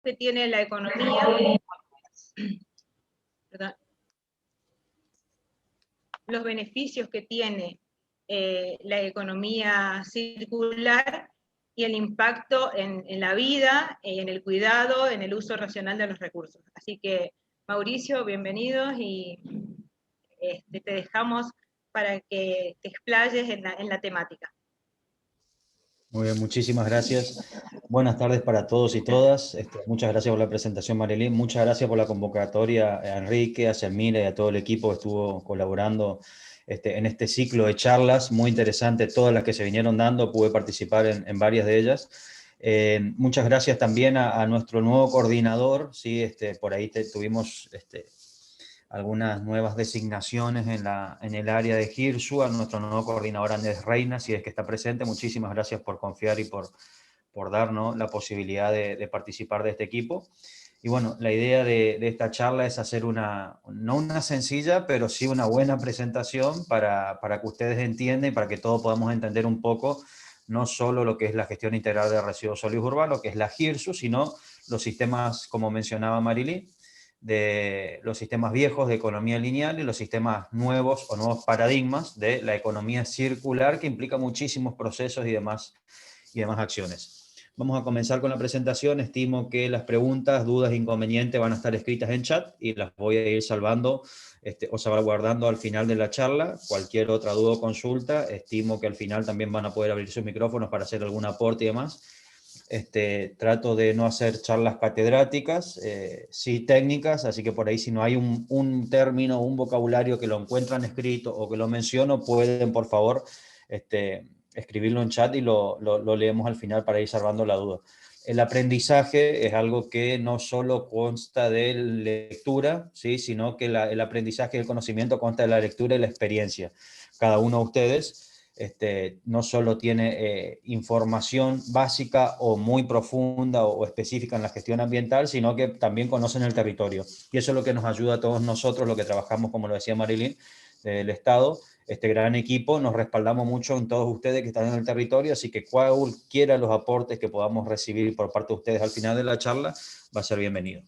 que tiene la economía, ¿verdad? Los beneficios que tiene la economía circular y el impacto en la vida, en el cuidado, en el uso racional de los recursos. Así que, Mauricio, bienvenidos y te dejamos para que te explayes en la temática. Muy bien, muchísimas gracias. Buenas tardes para todos y todas. Muchas gracias por la presentación, Marilyn. Muchas gracias por la convocatoria a Enrique, a Selmira y a todo el equipo que estuvo colaborando en este ciclo de charlas. Muy interesante todas las que se vinieron dando. Pude participar en varias de ellas. Muchas gracias también a nuestro nuevo coordinador. ¿Sí? Por ahí tuvimos algunas nuevas designaciones en el área de GIRSU, a nuestro nuevo coordinador Andrés Reina, si es que está presente. Muchísimas gracias por confiar y por darnos la posibilidad de participar de este equipo. Y bueno, la idea de esta charla es hacer no una sencilla, pero sí una buena presentación para que ustedes entiendan y para que todos podamos entender un poco, no solo lo que es la gestión integral de residuos sólidos urbanos, que es la GIRSU, sino los sistemas, como mencionaba Marilyn, de los sistemas viejos de economía lineal y los sistemas nuevos o nuevos paradigmas de la economía circular, que implica muchísimos procesos y demás acciones. Vamos a comenzar con la presentación. Estimo que las preguntas, dudas e inconvenientes van a estar escritas en chat y las voy a ir salvando o salvaguardando al final de la charla. Cualquier otra duda o consulta, estimo que al final también van a poder abrir sus micrófonos para hacer algún aporte y demás. Trato de no hacer charlas catedráticas, sí técnicas, así que por ahí si no hay un término, un vocabulario que lo encuentran escrito o que lo menciono, pueden por favor escribirlo en chat y lo leemos al final para ir salvando la duda. El aprendizaje es algo que no solo consta de lectura, ¿sí? Sino que el aprendizaje y el conocimiento consta de la lectura y la experiencia. Cada uno de ustedes no solo tiene información básica o muy profunda o específica en la gestión ambiental, sino que también conocen el territorio. Y eso es lo que nos ayuda a todos nosotros, lo que trabajamos, como lo decía Marilyn, del Estado, este gran equipo, nos respaldamos mucho en todos ustedes que están en el territorio, así que cualquiera de los aportes que podamos recibir por parte de ustedes al final de la charla va a ser bienvenido.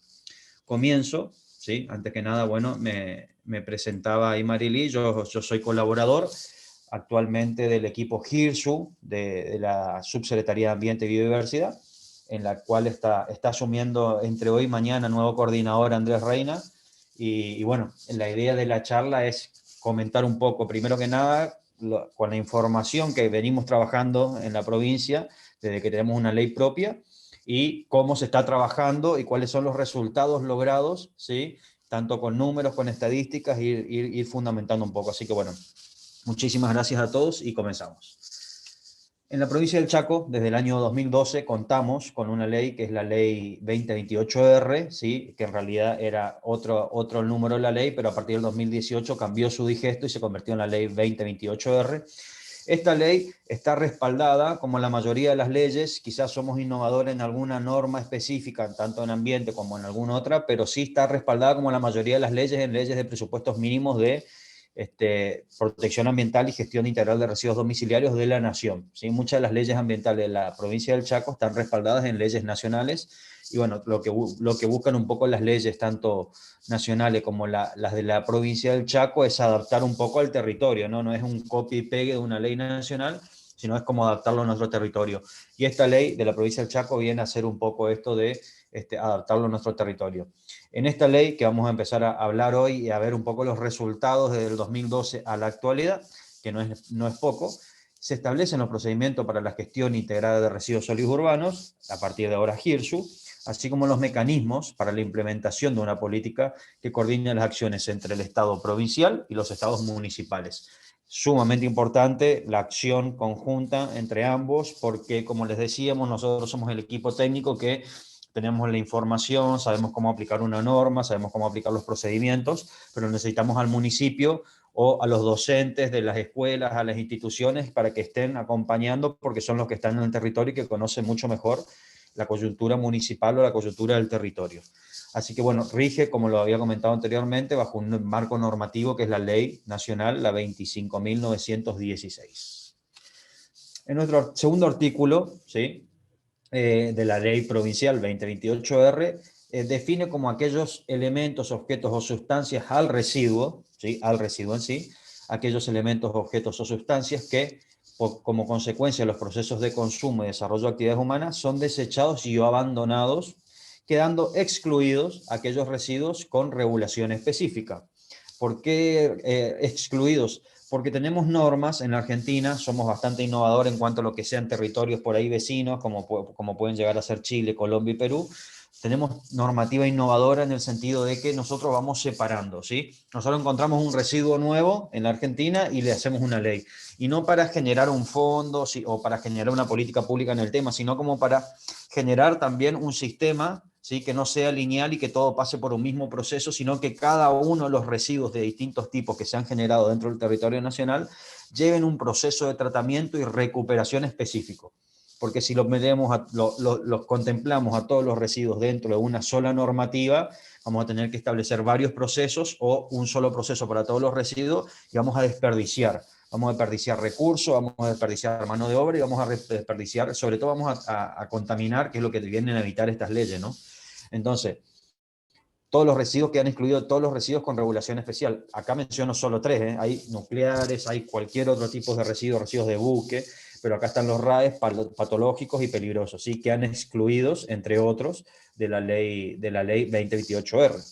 Comienzo, ¿sí? Antes que nada, bueno, me presentaba ahí Marilyn, yo soy colaborador actualmente del equipo GIRSU, de la Subsecretaría de Ambiente y Biodiversidad, en la cual está asumiendo entre hoy y mañana nuevo coordinador Andrés Reina. Y bueno, la idea de la charla es comentar un poco, primero que nada, con la información que venimos trabajando en la provincia, desde que tenemos una ley propia, y cómo se está trabajando y cuáles son los resultados logrados, ¿sí? Tanto con números, con estadísticas, ir fundamentando un poco. Así que bueno, muchísimas gracias a todos y comenzamos. En la provincia del Chaco, desde el año 2012, contamos con una ley que es la ley 2028R, ¿sí? Que en realidad era otro número de la ley, pero a partir del 2018 cambió su digesto y se convirtió en la ley 2028R. Esta ley está respaldada, como la mayoría de las leyes, quizás somos innovadores en alguna norma específica, tanto en ambiente como en alguna otra, pero sí está respaldada como la mayoría de las leyes en leyes de presupuestos mínimos de protección ambiental y gestión integral de residuos domiciliarios de la nación, ¿sí? Muchas de las leyes ambientales de la provincia del Chaco están respaldadas en leyes nacionales y bueno, lo que buscan un poco las leyes, tanto nacionales como las de la provincia del Chaco, es adaptar un poco al territorio, ¿no? No es un copia y pegue de una ley nacional, sino es como adaptarlo a nuestro territorio. Y esta ley de la provincia del Chaco viene a hacer un poco esto de adaptarlo a nuestro territorio. En esta ley que vamos a empezar a hablar hoy y a ver un poco los resultados desde el 2012 a la actualidad, que no es poco, se establecen los procedimientos para la gestión integrada de residuos sólidos urbanos, a partir de ahora GIRSU, así como los mecanismos para la implementación de una política que coordine las acciones entre el Estado provincial y los estados municipales. Sumamente importante la acción conjunta entre ambos, porque como les decíamos, nosotros somos el equipo técnico que tenemos la información, sabemos cómo aplicar una norma, sabemos cómo aplicar los procedimientos, pero necesitamos al municipio o a los docentes de las escuelas, a las instituciones, para que estén acompañando, porque son los que están en el territorio y que conocen mucho mejor la coyuntura municipal o la coyuntura del territorio. Así que bueno, rige, como lo había comentado anteriormente, bajo un marco normativo que es la Ley Nacional, la 25.916. En nuestro segundo artículo, ¿sí?, de la Ley Provincial 2028R, define como aquellos elementos, objetos o sustancias al residuo, ¿sí? Al residuo en sí, aquellos elementos, objetos o sustancias que, como consecuencia de los procesos de consumo y desarrollo de actividades humanas, son desechados y o abandonados, quedando excluidos aquellos residuos con regulación específica. ¿Por qué excluidos? Porque tenemos normas en la Argentina, somos bastante innovadores en cuanto a lo que sean territorios por ahí vecinos, como pueden llegar a ser Chile, Colombia y Perú. Tenemos normativa innovadora en el sentido de que nosotros vamos separando, ¿sí? Nosotros encontramos un residuo nuevo en la Argentina y le hacemos una ley. Y no para generar un fondo, ¿sí? O para generar una política pública en el tema, sino como para generar también un sistema, ¿sí? Que no sea lineal y que todo pase por un mismo proceso, sino que cada uno de los residuos de distintos tipos que se han generado dentro del territorio nacional lleven un proceso de tratamiento y recuperación específico. Porque si los contemplamos a todos los residuos dentro de una sola normativa, vamos a tener que establecer varios procesos o un solo proceso para todos los residuos y vamos a desperdiciar. Vamos a desperdiciar recursos, vamos a desperdiciar mano de obra y vamos a desperdiciar, sobre todo vamos a contaminar, que es lo que vienen a evitar estas leyes, ¿no? Entonces, todos los residuos quedan excluidos, todos los residuos con regulación especial. Acá menciono solo 3, ¿eh? Hay nucleares, hay cualquier otro tipo de residuos de buque, pero acá están los RAEs patológicos y peligrosos, ¿sí? Quedan excluidos, entre otros, de la ley 2028R.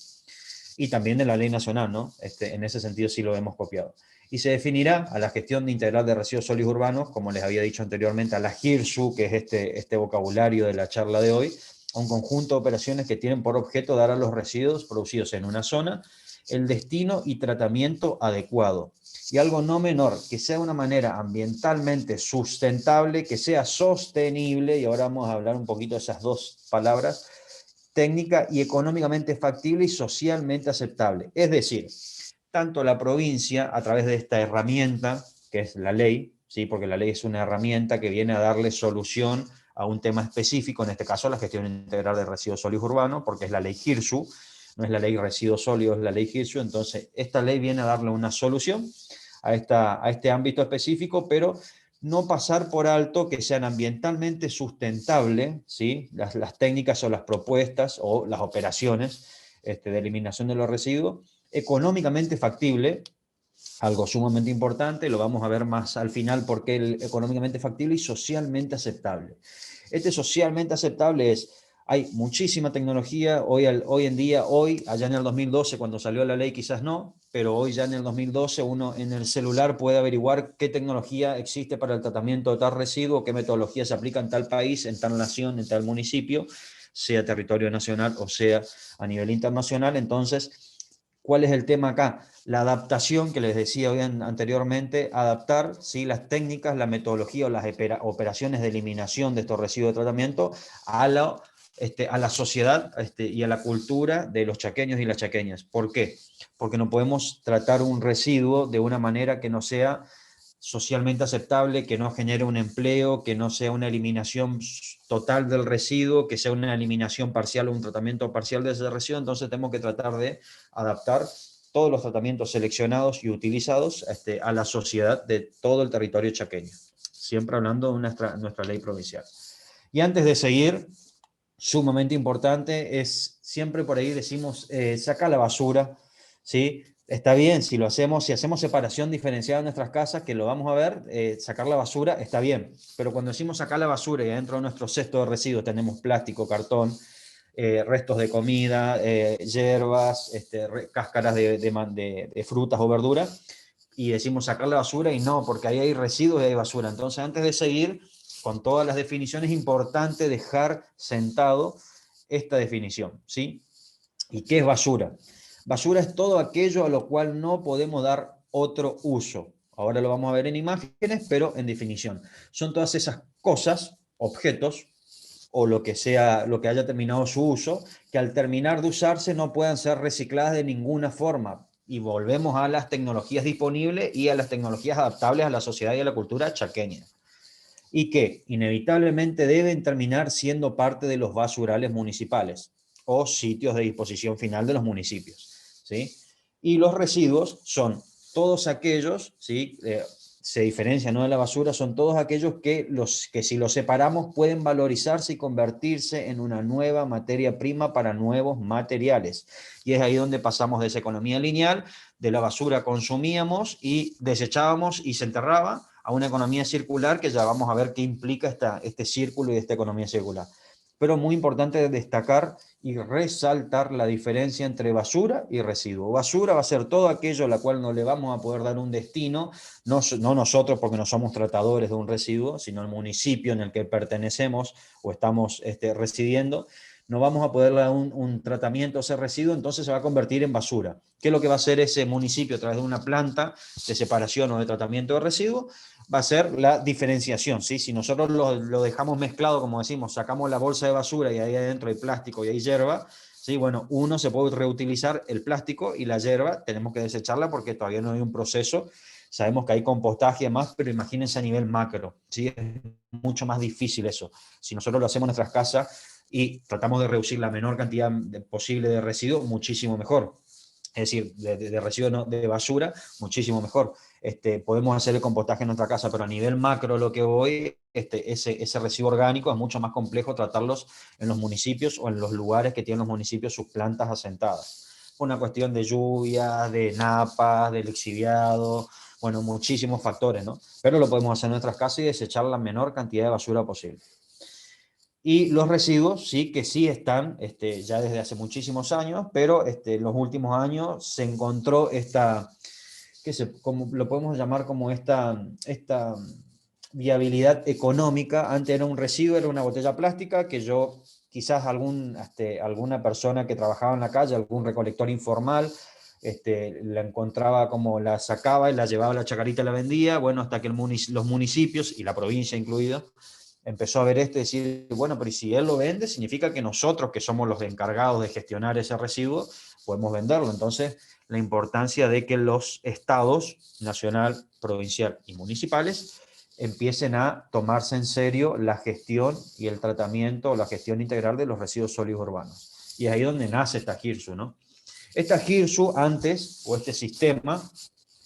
Y también de la ley nacional, ¿no? En ese sentido sí lo hemos copiado. Y se definirá a la gestión integral de residuos sólidos urbanos, como les había dicho anteriormente, a la GIRSU, que es este vocabulario de la charla de hoy, a un conjunto de operaciones que tienen por objeto dar a los residuos producidos en una zona el destino y tratamiento adecuado. Y algo no menor, que sea de una manera ambientalmente sustentable, que sea sostenible, y ahora vamos a hablar un poquito de esas dos palabras, técnica y económicamente factible y socialmente aceptable. Es decir, tanto la provincia, a través de esta herramienta, que es la ley, ¿sí? Porque la ley es una herramienta que viene a darle solución a un tema específico, en este caso la gestión integral de residuos sólidos urbanos, porque es la ley GIRSU, no es la ley residuos sólidos, es la ley GIRSU, entonces esta ley viene a darle una solución a este ámbito específico, pero no pasar por alto que sean ambientalmente sustentables, ¿sí? Las técnicas o las propuestas o las operaciones de eliminación de los residuos, económicamente factible, algo sumamente importante, lo vamos a ver más al final porque es económicamente factible y socialmente aceptable. Socialmente aceptable hay muchísima tecnología, hoy en día, allá en el 2012 cuando salió la ley quizás no, pero hoy ya en el 2012 uno en el celular puede averiguar qué tecnología existe para el tratamiento de tal residuo, qué metodología se aplica en tal país, en tal nación, en tal municipio, sea territorio nacional o sea a nivel internacional. Entonces, ¿cuál es el tema acá? La adaptación que les decía hoy anteriormente, adaptar, ¿sí? Las técnicas, la metodología o las operaciones de eliminación de estos residuos de tratamiento a la sociedad y a la cultura de los chaqueños y las chaqueñas. ¿Por qué? Porque no podemos tratar un residuo de una manera que no sea socialmente aceptable, que no genere un empleo, que no sea una eliminación total del residuo, que sea una eliminación parcial o un tratamiento parcial de ese residuo. Entonces tenemos que tratar de adaptar todos los tratamientos seleccionados y utilizados a la sociedad de todo el territorio chaqueño, siempre hablando de nuestra ley provincial. Y antes de seguir, sumamente importante es, siempre por ahí decimos, saca la basura, ¿sí? Está bien, si hacemos separación diferenciada en nuestras casas, que lo vamos a ver, sacar la basura está bien, pero cuando decimos sacar la basura y dentro de nuestro cesto de residuos tenemos plástico, cartón, restos de comida, hierbas, cáscaras de frutas o verduras, y decimos sacar la basura y no, porque ahí hay residuos y hay basura. Entonces, antes de seguir con todas las definiciones, es importante dejar sentado esta definición, ¿sí? ¿Y qué es basura? Basura es todo aquello a lo cual no podemos dar otro uso. Ahora lo vamos a ver en imágenes, pero en definición. Son todas esas cosas, objetos, o lo que haya terminado su uso, que al terminar de usarse no puedan ser recicladas de ninguna forma. Y volvemos a las tecnologías disponibles y a las tecnologías adaptables a la sociedad y a la cultura chaqueña. Y que inevitablemente deben terminar siendo parte de los basurales municipales o sitios de disposición final de los municipios, ¿sí? Y los residuos son todos aquellos, ¿sí? se diferencian, ¿no?, de la basura son todos aquellos que si los separamos pueden valorizarse y convertirse en una nueva materia prima para nuevos materiales. Y es ahí donde pasamos de esa economía lineal, de la basura consumíamos y desechábamos y se enterraba, a una economía circular, que ya vamos a ver qué implica este círculo y esta economía circular. Pero muy importante destacar y resaltar la diferencia entre basura y residuo. Basura va a ser todo aquello a la cual no le vamos a poder dar un destino, no nosotros porque no somos tratadores de un residuo, sino el municipio en el que pertenecemos o estamos residiendo, no vamos a poder dar un tratamiento a ese residuo, entonces se va a convertir en basura. ¿Qué es lo que va a hacer ese municipio a través de una planta de separación o de tratamiento de residuos? Va a ser la diferenciación, ¿sí? Si nosotros lo dejamos mezclado, como decimos, sacamos la bolsa de basura y ahí adentro hay plástico y hay hierba, ¿sí? Bueno, uno se puede reutilizar el plástico y la hierba tenemos que desecharla porque todavía no hay un proceso. Sabemos que hay compostaje y demás, pero imagínense a nivel macro, ¿sí? Es mucho más difícil eso. Si nosotros lo hacemos en nuestras casas y tratamos de reducir la menor cantidad posible de residuos, muchísimo mejor. Es decir, de residuos, no, de basura, muchísimo mejor. Podemos hacer el compostaje en nuestra casa, pero a nivel macro lo que voy, ese residuo orgánico es mucho más complejo tratarlos en los municipios o en los lugares que tienen los municipios sus plantas asentadas. Una cuestión de lluvias, de napas, de lixiviado, bueno, muchísimos factores, ¿no? Pero lo podemos hacer en nuestras casas y desechar la menor cantidad de basura posible. Y los residuos sí que sí están ya desde hace muchísimos años, pero en los últimos años se encontró como lo podemos llamar como esta viabilidad económica. Antes era un residuo, era una botella plástica que yo, quizás alguna persona que trabajaba en la calle, algún recolector informal, la encontraba, como la sacaba y la llevaba a la chacarita y la vendía, bueno, hasta que los municipios, y la provincia incluida, empezó a ver esto y decir, bueno, pero si él lo vende, significa que nosotros, que somos los encargados de gestionar ese residuo, podemos venderlo. Entonces, la importancia de que los estados, nacional, provincial y municipales, empiecen a tomarse en serio la gestión y el tratamiento, la gestión integral de los residuos sólidos urbanos. Y es ahí donde nace esta GIRSU, ¿no? Esta GIRSU antes, o este sistema,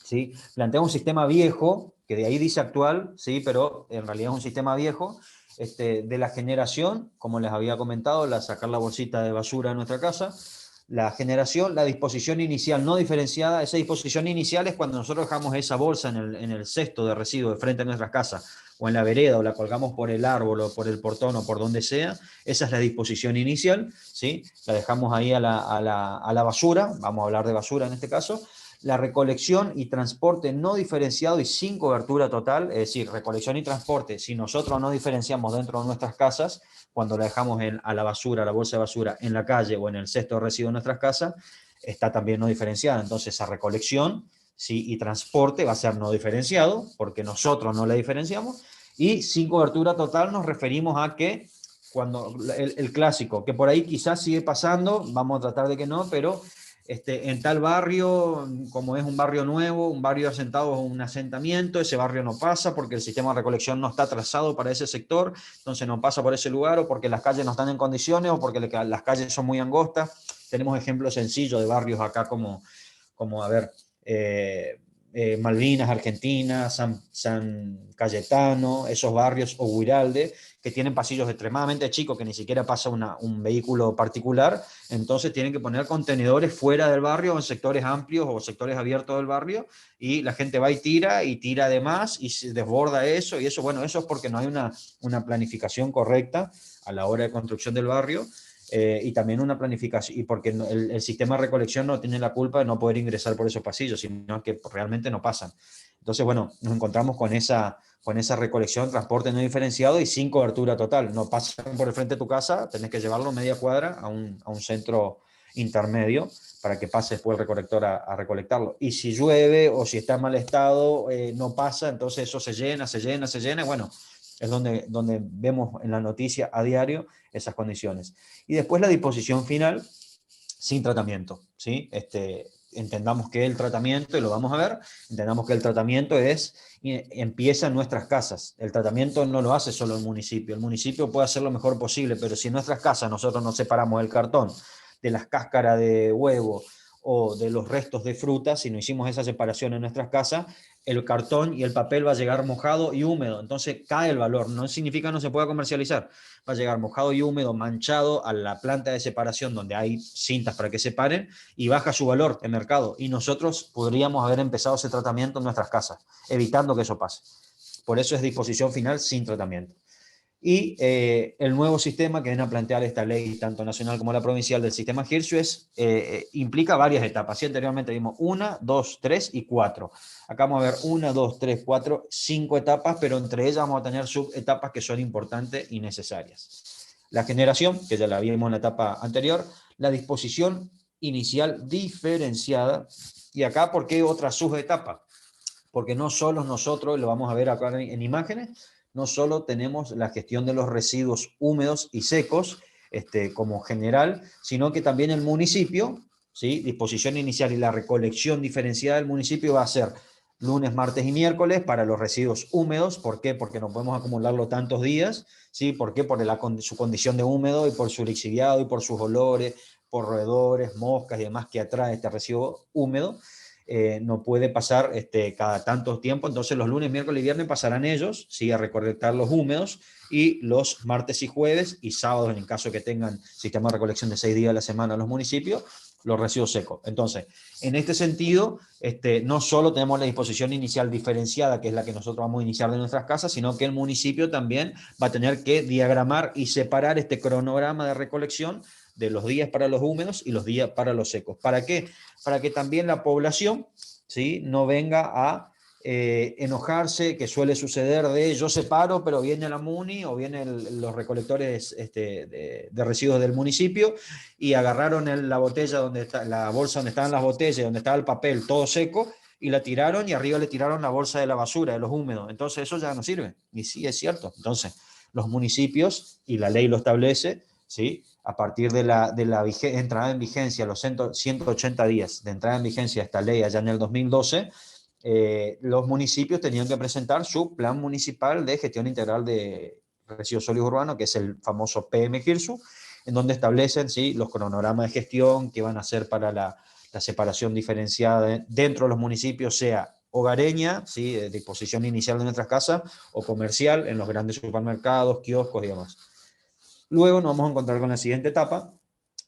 ¿sí?, plantea un sistema viejo, que de ahí dice actual, ¿sí?, pero en realidad es un sistema viejo, de la generación, como les había comentado, sacar la bolsita de basura de nuestra casa, la generación, la disposición inicial no diferenciada. Esa disposición inicial es cuando nosotros dejamos esa bolsa en el cesto de residuos de frente a nuestras casas, o en la vereda, o la colgamos por el árbol, o por el portón, o por donde sea. Esa es la disposición inicial, ¿sí? La dejamos ahí a la basura, vamos a hablar de basura en este caso. La recolección y transporte no diferenciado y sin cobertura total, es decir, recolección y transporte, si nosotros no diferenciamos dentro de nuestras casas, cuando la dejamos a la basura, a la bolsa de basura, en la calle o en el cesto de residuos de nuestras casas, está también no diferenciada. Entonces, esa recolección, ¿sí?, y transporte va a ser no diferenciado, porque nosotros no la diferenciamos. Y sin cobertura total nos referimos a que, cuando el clásico, que por ahí quizás sigue pasando, vamos a tratar de que no, pero en tal barrio, como es un barrio nuevo, un barrio asentado o un asentamiento, ese barrio no pasa porque el sistema de recolección no está trazado para ese sector, entonces no pasa por ese lugar, o porque las calles no están en condiciones, o porque las calles son muy angostas. Tenemos ejemplos sencillos de barrios acá como a ver, Malvinas, Argentina, San Cayetano, esos barrios, o Huiralde, que tienen pasillos extremadamente chicos, que ni siquiera pasa un vehículo particular. Entonces tienen que poner contenedores fuera del barrio, en sectores amplios o sectores abiertos del barrio, y la gente va y tira de más, y se desborda eso, y eso, bueno, eso es porque no hay una planificación correcta a la hora de construcción del barrio. Y también una planificación, y porque el sistema de recolección no tiene la culpa de no poder ingresar por esos pasillos, sino que realmente no pasan. Entonces, bueno, nos encontramos con esa recolección, transporte no diferenciado y sin cobertura total. No pasan por el frente de tu casa, tenés que llevarlo media cuadra a un centro intermedio para que pase después el recolector a recolectarlo. Y si llueve o si está en mal estado, no pasa, entonces eso se llena, y bueno, es donde vemos en la noticia a diario esas condiciones. Y después la disposición final sin tratamiento, ¿sí? Entendamos que el tratamiento, y lo vamos a ver, entendamos que el tratamiento empieza en nuestras casas. El tratamiento no lo hace solo el municipio puede hacer lo mejor posible, pero si en nuestras casas nosotros nos separamos el cartón de las cáscaras de huevo, o de los restos de fruta, si no hicimos esa separación en nuestras casas, el cartón y el papel va a llegar mojado y húmedo, entonces cae el valor, no significa no se pueda comercializar, va a llegar mojado y húmedo, manchado a la planta de separación donde hay cintas para que separen y baja su valor en mercado, y nosotros podríamos haber empezado ese tratamiento en nuestras casas, evitando que eso pase. Por eso es disposición final sin tratamiento. Y el nuevo sistema que viene a plantear esta ley, tanto nacional como la provincial, del sistema Hirschhauer, implica varias etapas. Sí, anteriormente vimos 1, 2, 3 y 4. Acá vamos a ver 1, 2, 3, 4, 5 etapas, pero entre ellas vamos a tener subetapas que son importantes y necesarias. La generación, que ya la vimos en la etapa anterior, la disposición inicial diferenciada, y acá, ¿por qué otra subetapa? Porque no solo nosotros, lo vamos a ver acá en imágenes, no solo tenemos la gestión de los residuos húmedos y secos como general, sino que también el municipio, ¿sí? Disposición inicial y la recolección diferenciada del municipio va a ser lunes, martes y miércoles para los residuos húmedos. ¿Por qué? Porque no podemos acumularlo tantos días, ¿sí? ¿Por qué? Por su condición de húmedo y por su lixiviado y por sus olores, por roedores, moscas y demás que atrae este residuo húmedo. No puede pasar cada tanto tiempo, entonces los lunes, miércoles y viernes pasarán ellos, ¿sí? A recolectar los húmedos, y los martes y jueves y sábados, en el caso que tengan sistema de recolección de 6 días a la semana los municipios, los residuos secos. Entonces, en este sentido, no solo tenemos la disposición inicial diferenciada, que es la que nosotros vamos a iniciar de nuestras casas, sino que el municipio también va a tener que diagramar y separar este cronograma de recolección de los días para los húmedos y los días para los secos. ¿Para qué? Para que también la población, ¿sí? No venga a enojarse, que suele suceder de yo separo, pero viene la MUNI o vienen los recolectores de residuos del municipio y agarraron la botella donde está, la bolsa donde estaban las botellas, donde estaba el papel todo seco, y la tiraron, y arriba le tiraron la bolsa de la basura, de los húmedos. Entonces eso ya no sirve. Y sí, es cierto. Entonces, los municipios, y la ley lo establece, ¿sí? A partir de la entrada en vigencia, los 180 días de entrada en vigencia de esta ley allá en el 2012, los municipios tenían que presentar su plan municipal de gestión integral de residuos sólidos urbanos, que es el famoso PM Hirschhauer, en donde establecen, ¿sí? Los cronogramas de gestión que van a hacer para la separación diferenciada dentro de los municipios, sea hogareña, ¿sí? De disposición inicial de nuestras casas, o comercial en los grandes supermercados, kioscos y demás. Luego nos vamos a encontrar con la siguiente etapa,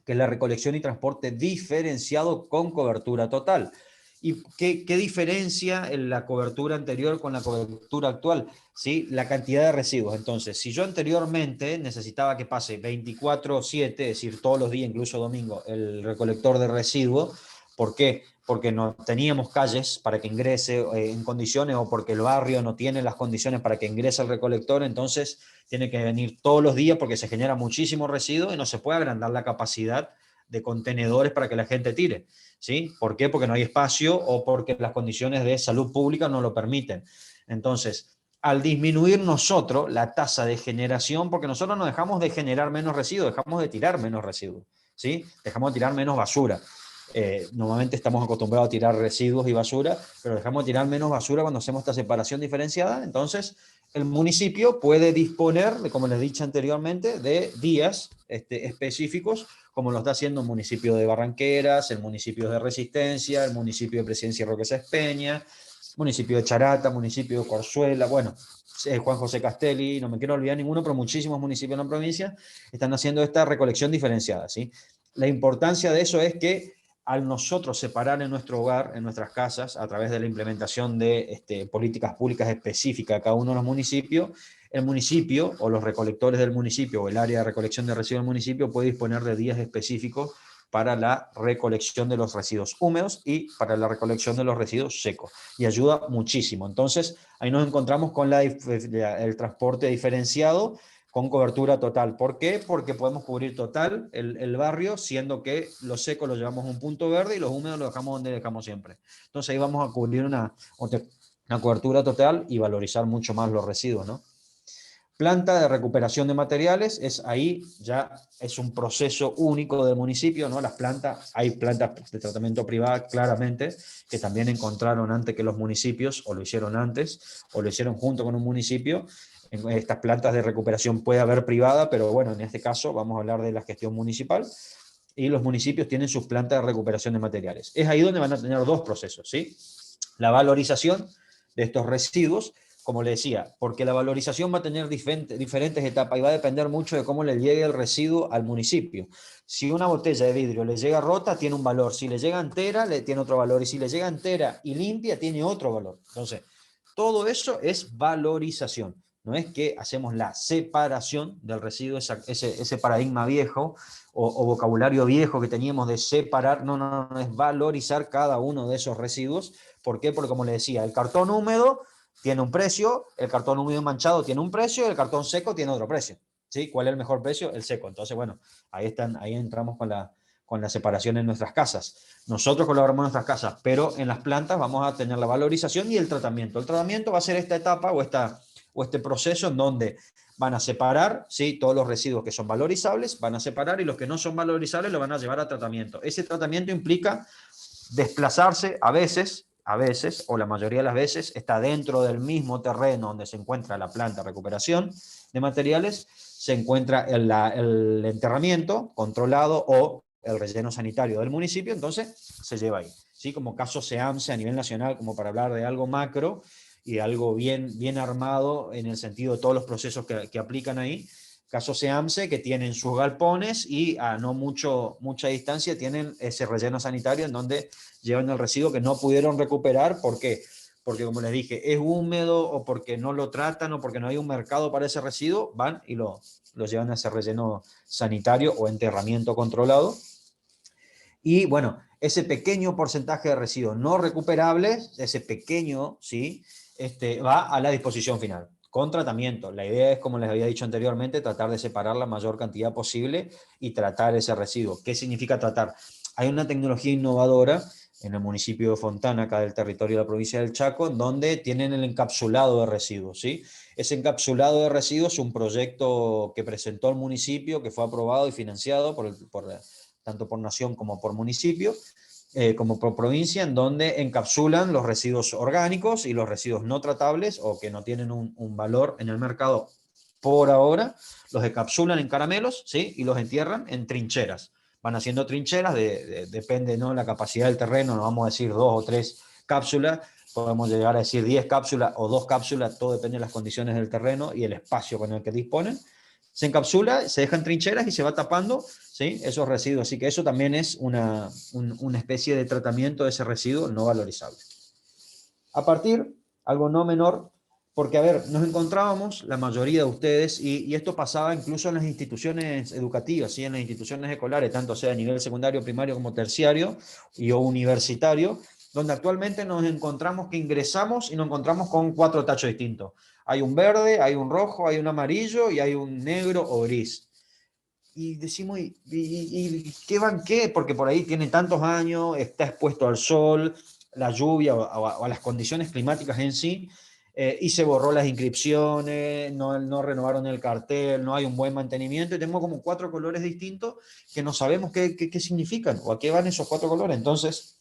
que es la recolección y transporte diferenciado con cobertura total. ¿Y qué diferencia en la cobertura anterior con la cobertura actual? ¿Sí? La cantidad de residuos. Entonces, si yo anteriormente necesitaba que pase 24/7, es decir, todos los días, incluso domingo, el recolector de residuos, ¿por qué? Porque no teníamos calles para que ingrese en condiciones, o porque el barrio no tiene las condiciones para que ingrese el recolector, entonces tiene que venir todos los días porque se genera muchísimo residuo y no se puede agrandar la capacidad de contenedores para que la gente tire. ¿Sí? ¿Por qué? Porque no hay espacio o porque las condiciones de salud pública no lo permiten. Entonces, al disminuir nosotros la tasa de generación, porque nosotros no dejamos de generar menos residuos, dejamos de tirar menos residuos, ¿sí? Dejamos de tirar menos basura. Normalmente estamos acostumbrados a tirar residuos y basura, pero dejamos de tirar menos basura cuando hacemos esta separación diferenciada. Entonces, el municipio puede disponer, como les he dicho anteriormente, de días específicos, como lo está haciendo el municipio de Barranqueras, el municipio de Resistencia, el municipio de Presidencia Roque Sáenz Peña, municipio de Charata, municipio de Corzuela, bueno, Juan José Castelli, no me quiero olvidar ninguno, pero muchísimos municipios en la provincia están haciendo esta recolección diferenciada, ¿sí? La importancia de eso es que al nosotros separar en nuestro hogar, en nuestras casas, a través de la implementación de políticas públicas específicas a cada uno de los municipios, el municipio o los recolectores del municipio o el área de recolección de residuos del municipio puede disponer de días específicos para la recolección de los residuos húmedos y para la recolección de los residuos secos, y ayuda muchísimo. Entonces, ahí nos encontramos con el transporte diferenciado con cobertura total. ¿Por qué? Porque podemos cubrir total el barrio, siendo que los secos los llevamos a un punto verde y los húmedos los dejamos donde dejamos siempre. Entonces ahí vamos a cubrir una cobertura total y valorizar mucho más los residuos, ¿no? Planta de recuperación de materiales, ahí ya es un proceso único del municipio, ¿no? Las plantas, hay plantas de tratamiento privada claramente, que también encontraron antes que los municipios, o lo hicieron antes, o lo hicieron junto con un municipio. En estas plantas de recuperación puede haber privada, pero bueno, en este caso vamos a hablar de la gestión municipal. y los municipios tienen sus plantas de recuperación de materiales. Es ahí donde van a tener dos procesos, ¿sí? La valorización de estos residuos, como le decía, porque la valorización va a tener diferentes etapas y va a depender mucho de cómo le llegue el residuo al municipio. Si una botella de vidrio le llega rota, tiene un valor. Si le llega entera, tiene otro valor. Y si le llega entera y limpia, tiene otro valor. Entonces, todo eso es valorización. No es que hacemos la separación del residuo, ese paradigma viejo o vocabulario viejo que teníamos de separar. No, no, no, es valorizar cada uno de esos residuos. ¿Por qué? Porque, como le decía, el cartón húmedo tiene un precio, el cartón húmedo manchado tiene un precio, y el cartón seco tiene otro precio. ¿Sí? ¿Cuál es el mejor precio? El seco. Entonces, bueno, ahí entramos con la separación en nuestras casas. Nosotros colaboramos en nuestras casas, pero en las plantas vamos a tener la valorización y el tratamiento. El tratamiento va a ser esta etapa o este proceso en donde van a separar, ¿sí? Todos los residuos que son valorizables, van a separar, y los que no son valorizables los van a llevar a tratamiento. Ese tratamiento implica desplazarse a veces, o la mayoría de las veces, está dentro del mismo terreno donde se encuentra la planta de recuperación de materiales, se encuentra el enterramiento controlado o el relleno sanitario del municipio, entonces se lleva ahí. ¿Sí? Como caso SEAMSE a nivel nacional, como para hablar de algo macro y algo bien armado en el sentido de todos los procesos que aplican ahí. Caso SEAMSE, que tienen sus galpones y a no mucha distancia tienen ese relleno sanitario en donde llevan el residuo que no pudieron recuperar. ¿Por qué? Porque, como les dije, es húmedo, o porque no lo tratan, o porque no hay un mercado para ese residuo, van y lo llevan a ese relleno sanitario o enterramiento controlado. Y bueno, ese pequeño porcentaje de residuos no recuperables, ese pequeño, ¿sí? Va a la disposición final, con tratamiento. La idea es, como les había dicho anteriormente, tratar de separar la mayor cantidad posible y tratar ese residuo. ¿Qué significa tratar? Hay una tecnología innovadora en el municipio de Fontana, acá del territorio de la provincia del Chaco, donde tienen el encapsulado de residuos, ¿sí? Ese encapsulado de residuos es un proyecto que presentó el municipio, que fue aprobado y financiado tanto por nación como por municipio, como por provincia, en donde encapsulan los residuos orgánicos y los residuos no tratables o que no tienen un valor en el mercado por ahora, los encapsulan en caramelos, ¿sí? Y los entierran en trincheras. Van haciendo trincheras, depende, ¿no?, la capacidad del terreno, no vamos a decir 2 o 3 cápsulas, podemos llegar a decir 10 cápsulas o 2 cápsulas, todo depende de las condiciones del terreno y el espacio con el que disponen. Se encapsula, se dejan trincheras y se va tapando, ¿sí?, esos residuos. Así que eso también es una especie de tratamiento de ese residuo no valorizable. A partir, algo no menor, porque, a ver, nos encontrábamos, la mayoría de ustedes, y esto pasaba incluso en las instituciones educativas, ¿sí?, en las instituciones escolares, tanto sea a nivel secundario, primario como terciario o universitario, donde actualmente nos encontramos que ingresamos y nos encontramos con 4 tachos distintos. Hay un verde, hay un rojo, hay un amarillo y hay un negro o gris. Y decimos, ¿y qué van qué? Porque por ahí tiene tantos años, está expuesto al sol, la lluvia o a las condiciones climáticas en sí, y se borró las inscripciones, no renovaron el cartel, no hay un buen mantenimiento, y tenemos como 4 colores distintos que no sabemos qué significan o a qué van esos 4 colores. Entonces,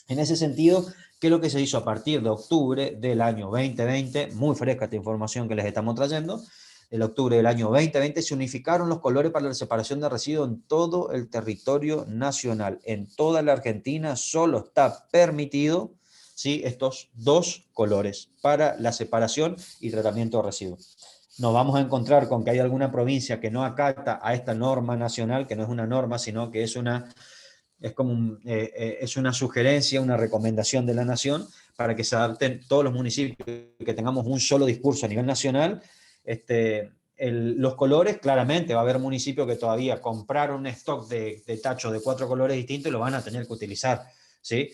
en ese sentido, ¿qué es lo que se hizo a partir de octubre del año 2020? Muy fresca esta información que les estamos trayendo. En octubre del año 2020 se unificaron los colores para la separación de residuos en todo el territorio nacional. En toda la Argentina solo está permitido, ¿sí?, estos 2 colores para la separación y tratamiento de residuos. Nos vamos a encontrar con que hay alguna provincia que no acata a esta norma nacional, que no es una norma, sino que es es una sugerencia, una recomendación de la Nación para que se adapten todos los municipios, que tengamos un solo discurso a nivel nacional. Los colores, claramente va a haber municipios que todavía compraron un stock de tachos de 4 colores distintos y lo van a tener que utilizar, ¿sí?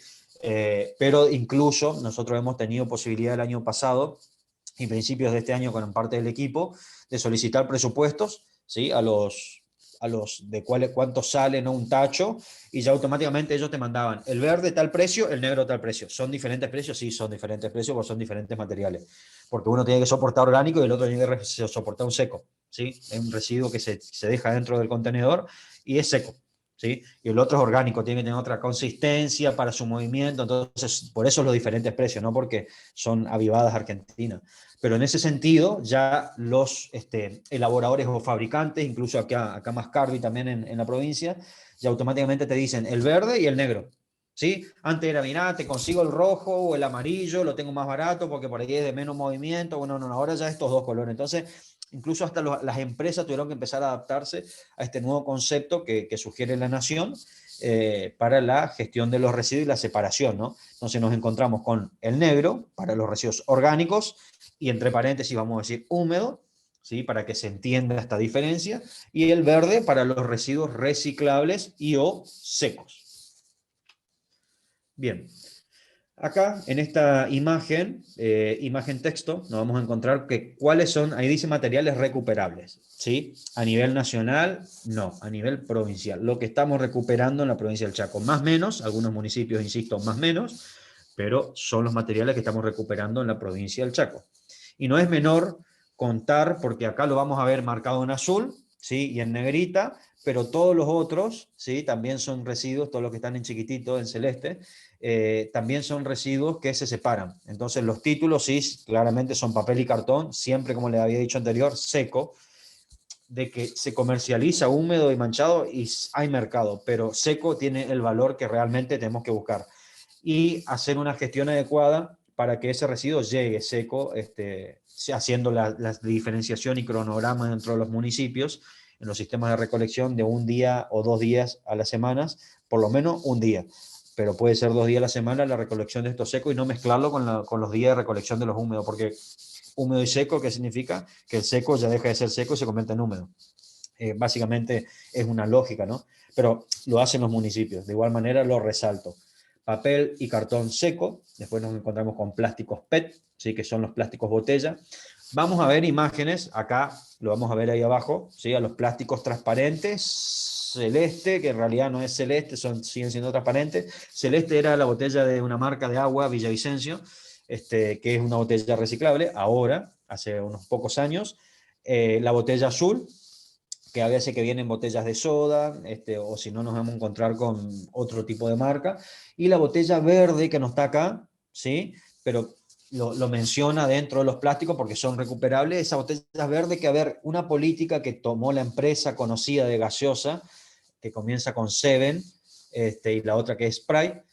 Pero incluso nosotros hemos tenido posibilidad el año pasado y principios de este año con parte del equipo de solicitar presupuestos, ¿sí?, a los de cuánto sale, ¿no?, un tacho, y ya automáticamente ellos te mandaban el verde tal precio, el negro tal precio. ¿Son diferentes precios? Sí, son diferentes precios porque son diferentes materiales. Porque uno tiene que soportar orgánico y el otro tiene que soportar un seco, ¿sí? Es un residuo que se deja dentro del contenedor y es seco, ¿sí? Y el otro es orgánico, tiene que tener otra consistencia para su movimiento, entonces por eso los diferentes precios, no porque son avivadas argentinas. Pero en ese sentido, ya los elaboradores o fabricantes, incluso acá Mascardi también en la provincia, ya automáticamente te dicen el verde y el negro. ¿Sí? Antes era, mirá, te consigo el rojo o el amarillo, lo tengo más barato porque por ahí es de menos movimiento. Bueno, no, ahora ya estos dos colores. Entonces, incluso hasta las empresas tuvieron que empezar a adaptarse a este nuevo concepto que sugiere la Nación para la gestión de los residuos y la separación, ¿no? Entonces nos encontramos con el negro para los residuos orgánicos y entre paréntesis vamos a decir húmedo, ¿sí? Para que se entienda esta diferencia, y el verde para los residuos reciclables y o secos. Bien, acá en esta imagen, imagen texto, nos vamos a encontrar que cuáles son, ahí dice materiales recuperables, ¿sí? A nivel nacional, no, a nivel provincial. Lo que estamos recuperando en la provincia del Chaco, más o menos, algunos municipios, insisto, más o menos, pero son los materiales que estamos recuperando en la provincia del Chaco. Y no es menor contar, porque acá lo vamos a ver marcado en azul, ¿sí? Y en negrita, pero todos los otros, ¿sí? También son residuos, todos los que están en chiquitito, en celeste, también son residuos que se separan. Entonces los títulos sí, claramente son papel y cartón, siempre como les había dicho anterior, seco, de que se comercializa húmedo y manchado y hay mercado, pero seco tiene el valor que realmente tenemos que buscar. Y hacer una gestión adecuada para que ese residuo llegue seco, haciendo la diferenciación y cronograma dentro de los municipios, en los sistemas de recolección de un día o 2 días a las semanas, por lo menos un día, pero puede ser 2 días a la semana la recolección de estos secos y no mezclarlo con los días de recolección de los húmedos, porque húmedo y seco, ¿qué significa? Que el seco ya deja de ser seco y se convierte en húmedo. Básicamente es una lógica, ¿no? Pero lo hacen los municipios. De igual manera lo resalto. Papel y cartón seco, después nos encontramos con plásticos PET, ¿sí? Que son los plásticos botella. Vamos a ver imágenes, acá lo vamos a ver ahí abajo, ¿sí? A los plásticos transparentes, celeste, que en realidad no es celeste, siguen siendo transparentes. Celeste era la botella de una marca de agua, Villavicencio, que es una botella reciclable. Ahora, hace unos pocos años, la botella azul, que a veces que vienen botellas de soda, o si no nos vamos a encontrar con otro tipo de marca, y la botella verde que no está acá, ¿sí? Pero lo menciona dentro de los plásticos porque son recuperables, esa botella verde que, a ver, una política que tomó la empresa conocida de gaseosa, que comienza con Seven, y la otra que es Sprite,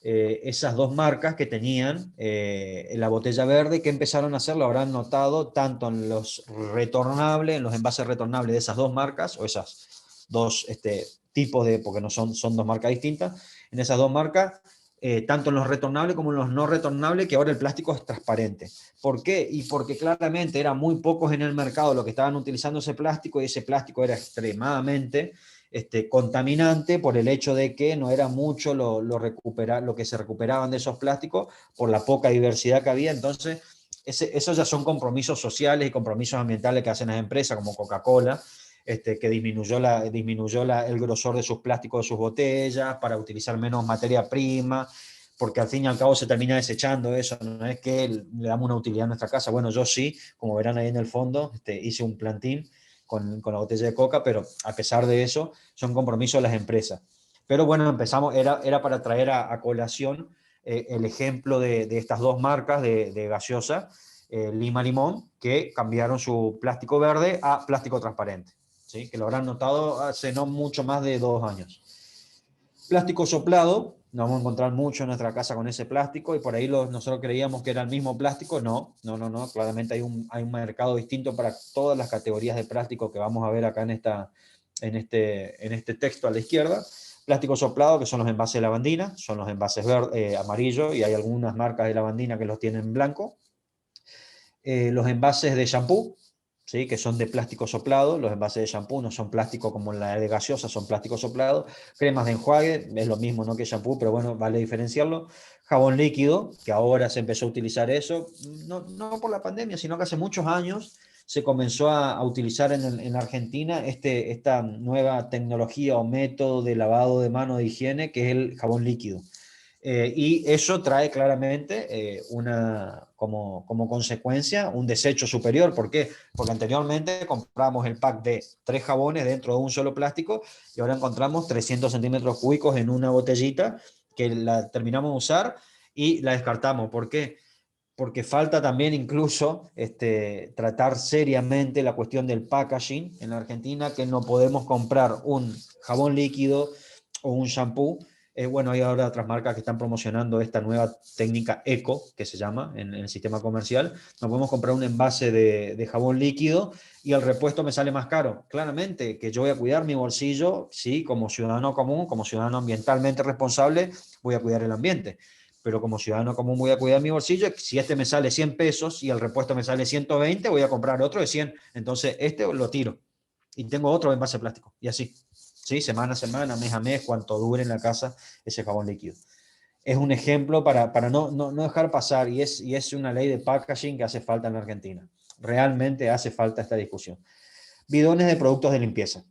esas dos marcas que tenían la botella verde, que empezaron a hacer, lo habrán notado, tanto en los retornables, en los envases retornables de esas dos marcas, o esas dos tipos de, porque no son dos marcas distintas, en esas dos marcas, tanto en los retornables como en los no retornables, que ahora el plástico es transparente. ¿Por qué? Y porque claramente eran muy pocos en el mercado los que estaban utilizando ese plástico, y ese plástico era extremadamente contaminante por el hecho de que no era mucho lo que se recuperaban de esos plásticos por la poca diversidad que había. Entonces, esos ya son compromisos sociales y compromisos ambientales que hacen las empresas como Coca-Cola, que disminuyó el grosor de sus plásticos, de sus botellas, para utilizar menos materia prima, porque al fin y al cabo se termina desechando eso, no es que le damos una utilidad a nuestra casa. Bueno, yo sí, como verán ahí en el fondo, hice un plantín con la botella de coca, pero a pesar de eso, son compromisos de las empresas. Pero bueno, empezamos, era para traer a colación el ejemplo de estas dos marcas de gaseosa, Lima Limón, que cambiaron su plástico verde a plástico transparente, ¿sí? Que lo habrán notado hace no mucho más de 2 años. Plástico soplado, nos vamos a encontrar mucho en nuestra casa con ese plástico, y por ahí nosotros creíamos que era el mismo plástico. No, claramente hay un mercado distinto para todas las categorías de plástico que vamos a ver acá en este texto a la izquierda. Plástico soplado, que son los envases de lavandina, son los envases amarillos, y hay algunas marcas de lavandina que los tienen blanco. Los envases de shampoo, ¿sí? Que son de plástico soplado. Los envases de shampoo no son plástico como la de gaseosa, son plástico soplado. Cremas de enjuague, es lo mismo, ¿no?, que shampoo, pero bueno, vale diferenciarlo. Jabón líquido, que ahora se empezó a utilizar eso, no por la pandemia, sino que hace muchos años se comenzó a utilizar en Argentina esta nueva tecnología o método de lavado de mano de higiene, que es el jabón líquido. Y eso trae claramente como consecuencia un desecho superior. ¿Por qué? Porque anteriormente comprábamos el pack de 3 jabones dentro de un solo plástico y ahora encontramos 300 centímetros cúbicos en una botellita que la terminamos de usar y la descartamos. ¿Por qué? Porque falta también incluso tratar seriamente la cuestión del packaging en la Argentina, que no podemos comprar un jabón líquido o un shampoo. Bueno, hay ahora otras marcas que están promocionando esta nueva técnica eco, que se llama en el sistema comercial. No podemos comprar un envase de jabón líquido y el repuesto me sale más caro. Claramente que yo voy a cuidar mi bolsillo, sí, como ciudadano común, como ciudadano ambientalmente responsable, voy a cuidar el ambiente. Pero como ciudadano común voy a cuidar mi bolsillo. Si me sale 100 pesos y el repuesto me sale 120, voy a comprar otro de 100. Entonces lo tiro y tengo otro envase de plástico. Y así, ¿sí? Semana a semana, mes a mes, cuanto dure en la casa ese jabón líquido. Es un ejemplo para no dejar pasar, y es una ley de packaging que hace falta en la Argentina. Realmente hace falta esta discusión. Bidones de productos de limpieza.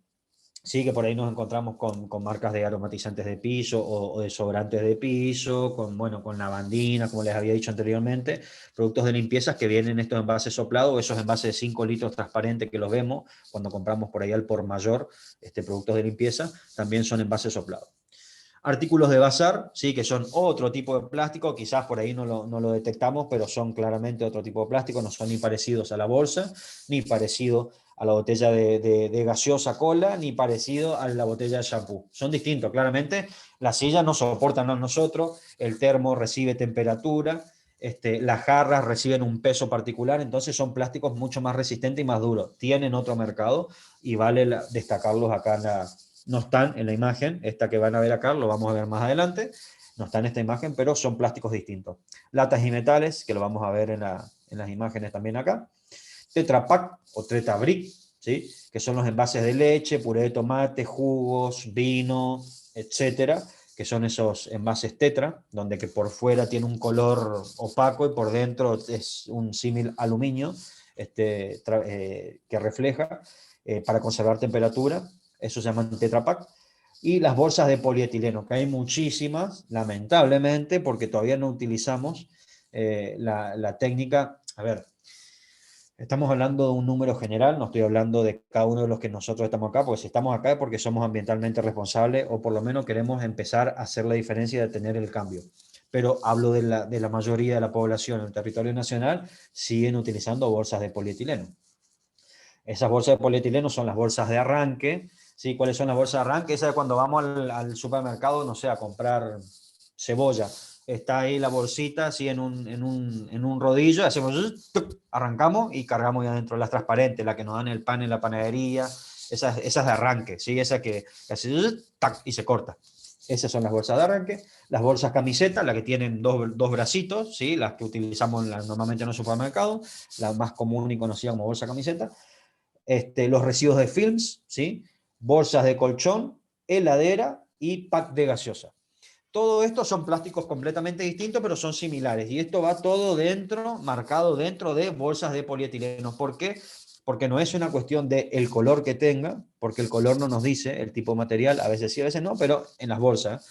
Sí, que por ahí nos encontramos con marcas de aromatizantes de piso o desodorantes de piso, con lavandina, como les había dicho anteriormente, productos de limpieza que vienen en estos envases soplados, esos envases de 5 litros transparentes que los vemos cuando compramos por ahí al por mayor productos de limpieza, también son envases soplados. Artículos de bazar, sí, que son otro tipo de plástico, quizás por ahí no lo detectamos, pero son claramente otro tipo de plástico, no son ni parecidos a la bolsa, ni parecido a la botella de gaseosa cola, ni parecido a la botella de shampoo. Son distintos, claramente. La silla no soportan a nosotros, el termo recibe temperatura, las jarras reciben un peso particular, entonces son plásticos mucho más resistentes y más duros. Tienen otro mercado y vale destacarlos acá no están en la imagen, esta que van a ver acá, lo vamos a ver más adelante, no está en esta imagen, pero son plásticos distintos. Latas y metales, que lo vamos a ver en las imágenes también acá. Tetra Pak o Tetra Brick, ¿sí? Que son los envases de leche, puré de tomate, jugos, vino, etcétera, que son esos envases tetra, donde que por fuera tiene un color opaco y por dentro es un símil aluminio que refleja para conservar temperatura. Eso se llama Tetra Pak. Y las bolsas de polietileno, que hay muchísimas, lamentablemente, porque todavía no utilizamos la técnica. A ver, estamos hablando de un número general, no estoy hablando de cada uno de los que nosotros estamos acá, porque si estamos acá es porque somos ambientalmente responsables o por lo menos queremos empezar a hacer la diferencia de tener el cambio. Pero hablo de la mayoría de la población en el territorio nacional, siguen utilizando bolsas de polietileno. Esas bolsas de polietileno son las bolsas de arranque. ¿Sí? ¿Cuáles son las bolsas de arranque? Esa es cuando vamos al supermercado, no sé, a comprar cebolla. Está ahí la bolsita, así en un rodillo, hacemos, arrancamos y cargamos ya adentro. Las transparentes, las que nos dan el pan en la panadería, esas de arranque, ¿sí? Esa que hace y se corta. Esas son las bolsas de arranque. Las bolsas camisetas, las que tienen dos bracitos, ¿sí? Las que utilizamos normalmente en el supermercado, la más común y conocida como bolsa camiseta. Los residuos de films, ¿sí? Bolsas de colchón, heladera y pack de gaseosa. Todo esto son plásticos completamente distintos, pero son similares. Y esto va todo marcado dentro de bolsas de polietileno. ¿Por qué? Porque no es una cuestión del color que tenga, porque el color no nos dice el tipo de material, a veces sí, a veces no, pero en las bolsas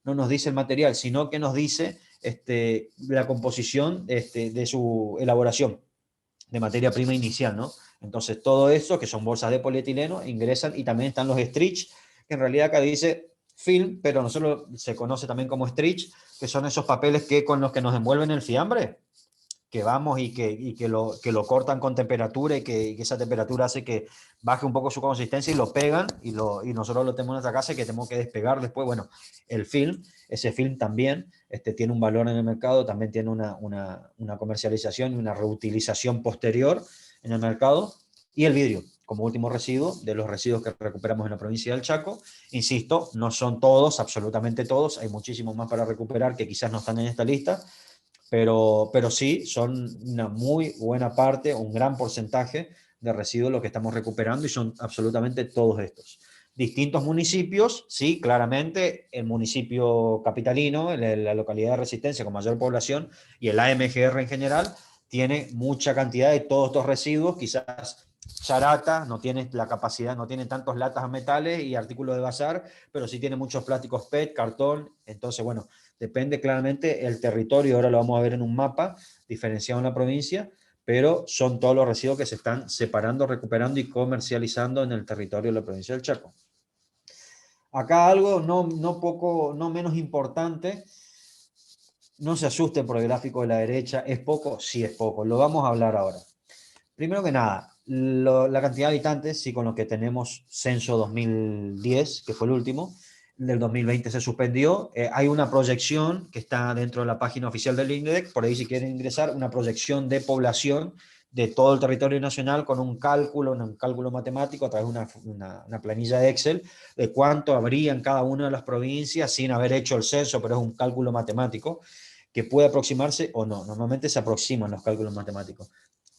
no nos dice el material, sino que nos dice la composición de su elaboración de materia prima inicial, ¿no? Entonces, todo eso, que son bolsas de polietileno, ingresan y también están los stretch, que en realidad acá dice film, pero no solo se conoce también como stretch, que son esos papeles con los que nos envuelven el fiambre, que vamos y que lo cortan con temperatura y que esa temperatura hace que baje un poco su consistencia y lo pegan y nosotros lo tenemos en nuestra casa y que tenemos que despegar después. Bueno, el film, ese film también tiene un valor en el mercado, también tiene una comercialización y una reutilización posterior en el mercado. Y el vidrio, como último residuo, de los residuos que recuperamos en la provincia del Chaco. Insisto, no son todos, absolutamente todos, hay muchísimos más para recuperar que quizás no están en esta lista, pero sí son una muy buena parte, un gran porcentaje de residuos lo que estamos recuperando y son absolutamente todos estos. Distintos municipios, sí, claramente el municipio capitalino, la localidad de Resistencia con mayor población y el AMGR en general, tiene mucha cantidad de todos estos residuos, quizás charata, no tiene la capacidad, no tiene tantos latas a metales y artículos de bazar, pero sí tiene muchos plásticos PET, cartón. Entonces, bueno, depende claramente el territorio, ahora lo vamos a ver en un mapa diferenciado en la provincia, pero son todos los residuos que se están separando, recuperando y comercializando en el territorio de la provincia del Chaco. Acá algo no menos importante, no se asusten por el gráfico de la derecha, ¿es poco? Sí es poco, lo vamos a hablar ahora. Primero que nada, la cantidad de habitantes, sí, con lo que tenemos censo 2010, que fue el último, del 2020 se suspendió. Hay una proyección que está dentro de la página oficial del INDEC, por ahí si quieren ingresar, una proyección de población de todo el territorio nacional con un cálculo matemático a través de una planilla de Excel de cuánto habría en cada una de las provincias sin haber hecho el censo, pero es un cálculo matemático que puede aproximarse o no. Normalmente se aproximan los cálculos matemáticos.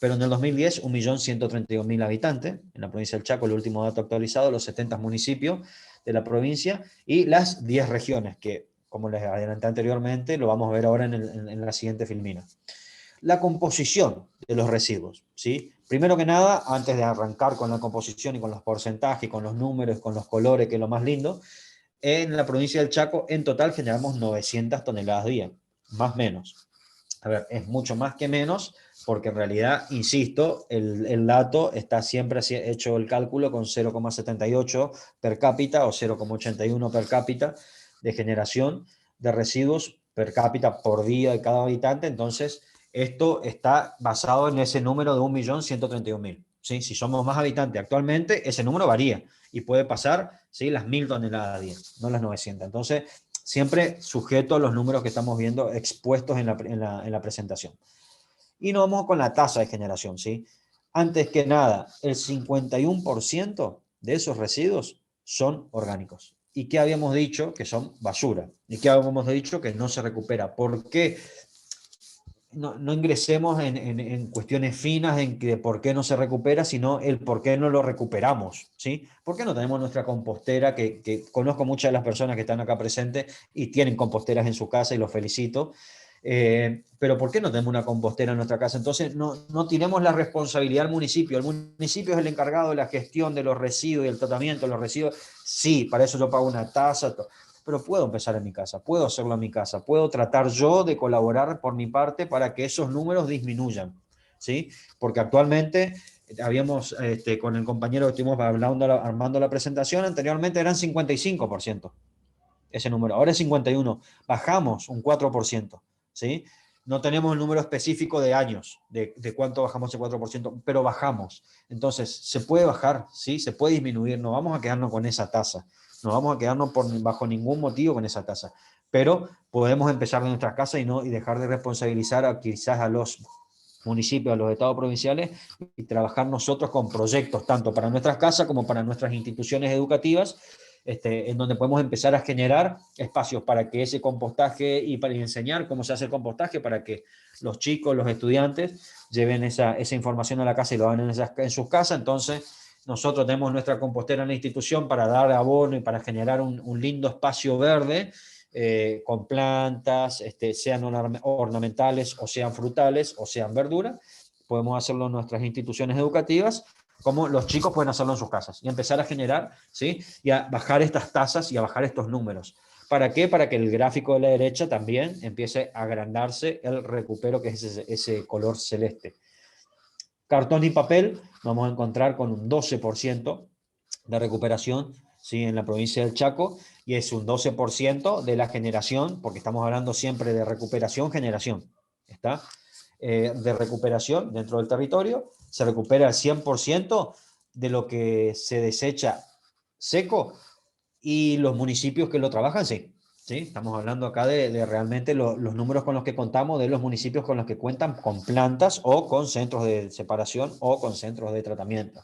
Pero en el 2010, 1.132.000 habitantes, en la provincia del Chaco, el último dato actualizado, los 70 municipios de la provincia y las 10 regiones, que como les adelanté anteriormente, lo vamos a ver ahora en la siguiente filmina. La composición de los residuos, ¿sí? Primero que nada, antes de arrancar con la composición y con los porcentajes, con los números, con los colores, que es lo más lindo, en la provincia del Chaco, en total generamos 900 toneladas día, más o menos. A ver, es mucho más que menos, porque en realidad, insisto, el dato está siempre hecho el cálculo con 0,78 per cápita o 0,81 per cápita de generación de residuos per cápita por día de cada habitante. Entonces, esto está basado en ese número de 1.132.000. ¿Sí? Si somos más habitantes actualmente, ese número varía y puede pasar, ¿sí?, las 1.000 toneladas a día, no las 900. Entonces, siempre sujeto a los números que estamos viendo expuestos en la presentación. Y nos vamos con la tasa de generación, ¿sí? Antes que nada, el 51% de esos residuos son orgánicos. ¿Y qué habíamos dicho? Que son basura. ¿Y qué habíamos dicho? Que no se recupera. ¿Por qué? No ingresemos en cuestiones finas de por qué no se recupera, sino el por qué no lo recuperamos, ¿sí? ¿Por qué no tenemos nuestra compostera? Que conozco muchas de las personas que están acá presentes y tienen composteras en su casa y los felicito. Pero ¿por qué no tenemos una compostera en nuestra casa? Entonces no tiremos la responsabilidad al municipio. El municipio es el encargado de la gestión de los residuos y el tratamiento de los residuos. Sí, para eso yo pago una tasa, pero puedo empezar en mi casa, puedo hacerlo en mi casa, puedo tratar yo de colaborar por mi parte para que esos números disminuyan, ¿sí? Porque actualmente habíamos, con el compañero que estuvimos armando la presentación, anteriormente eran 55% ese número, ahora es 51%, bajamos un 4%, ¿sí? No tenemos el número específico de años, de cuánto bajamos ese 4%, pero bajamos. Entonces, se puede bajar, ¿sí? Se puede disminuir, no vamos a quedarnos con esa tasa. No vamos a quedarnos bajo ningún motivo con esa tasa, pero podemos empezar de nuestras casas y dejar de responsabilizar quizás a los municipios, a los estados provinciales y trabajar nosotros con proyectos tanto para nuestras casas como para nuestras instituciones educativas, en donde podemos empezar a generar espacios para que ese compostaje y para enseñar cómo se hace el compostaje para que los chicos, los estudiantes lleven esa información a la casa y lo hagan en sus casas. Entonces, nosotros tenemos nuestra compostera en la institución para dar abono y para generar un lindo espacio verde con plantas, sean ornamentales o sean frutales o sean verduras. Podemos hacerlo en nuestras instituciones educativas, como los chicos pueden hacerlo en sus casas y empezar a generar, ¿sí?, y a bajar estas tasas y a bajar estos números. ¿Para qué? Para que el gráfico de la derecha también empiece a agrandarse el recupero, que es ese color celeste. Cartón y papel, vamos a encontrar con un 12% de recuperación, ¿sí?, en la provincia del Chaco, y es un 12% de la generación, porque estamos hablando siempre de recuperación, generación, ¿está? De recuperación dentro del territorio, se recupera el 100% de lo que se desecha seco, y los municipios que lo trabajan, sí. ¿Sí? Estamos hablando acá de realmente los números con los que contamos, de los municipios con los que cuentan con plantas o con centros de separación o con centros de tratamiento.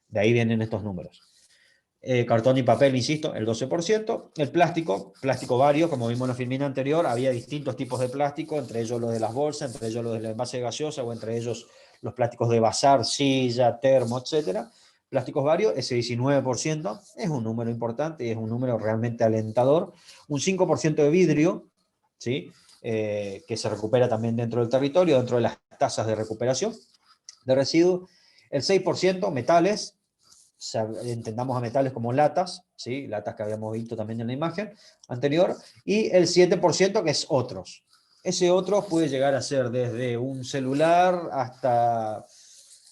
De ahí vienen estos números. Cartón y papel, insisto, el 12%. El plástico vario, como vimos en la filmina anterior, había distintos tipos de plástico, entre ellos los de las bolsas, entre ellos los del envase gaseosa, o entre ellos los plásticos de bazar, silla, termo, etcétera. Plásticos varios, ese 19%, es un número importante y es un número realmente alentador. Un 5% de vidrio, ¿sí?, que se recupera también dentro del territorio, dentro de las tasas de recuperación de residuos. El 6% metales, o sea, entendamos a metales como latas, ¿sí? Latas que habíamos visto también en la imagen anterior, y el 7% que es otros. Ese otro puede llegar a ser desde un celular hasta,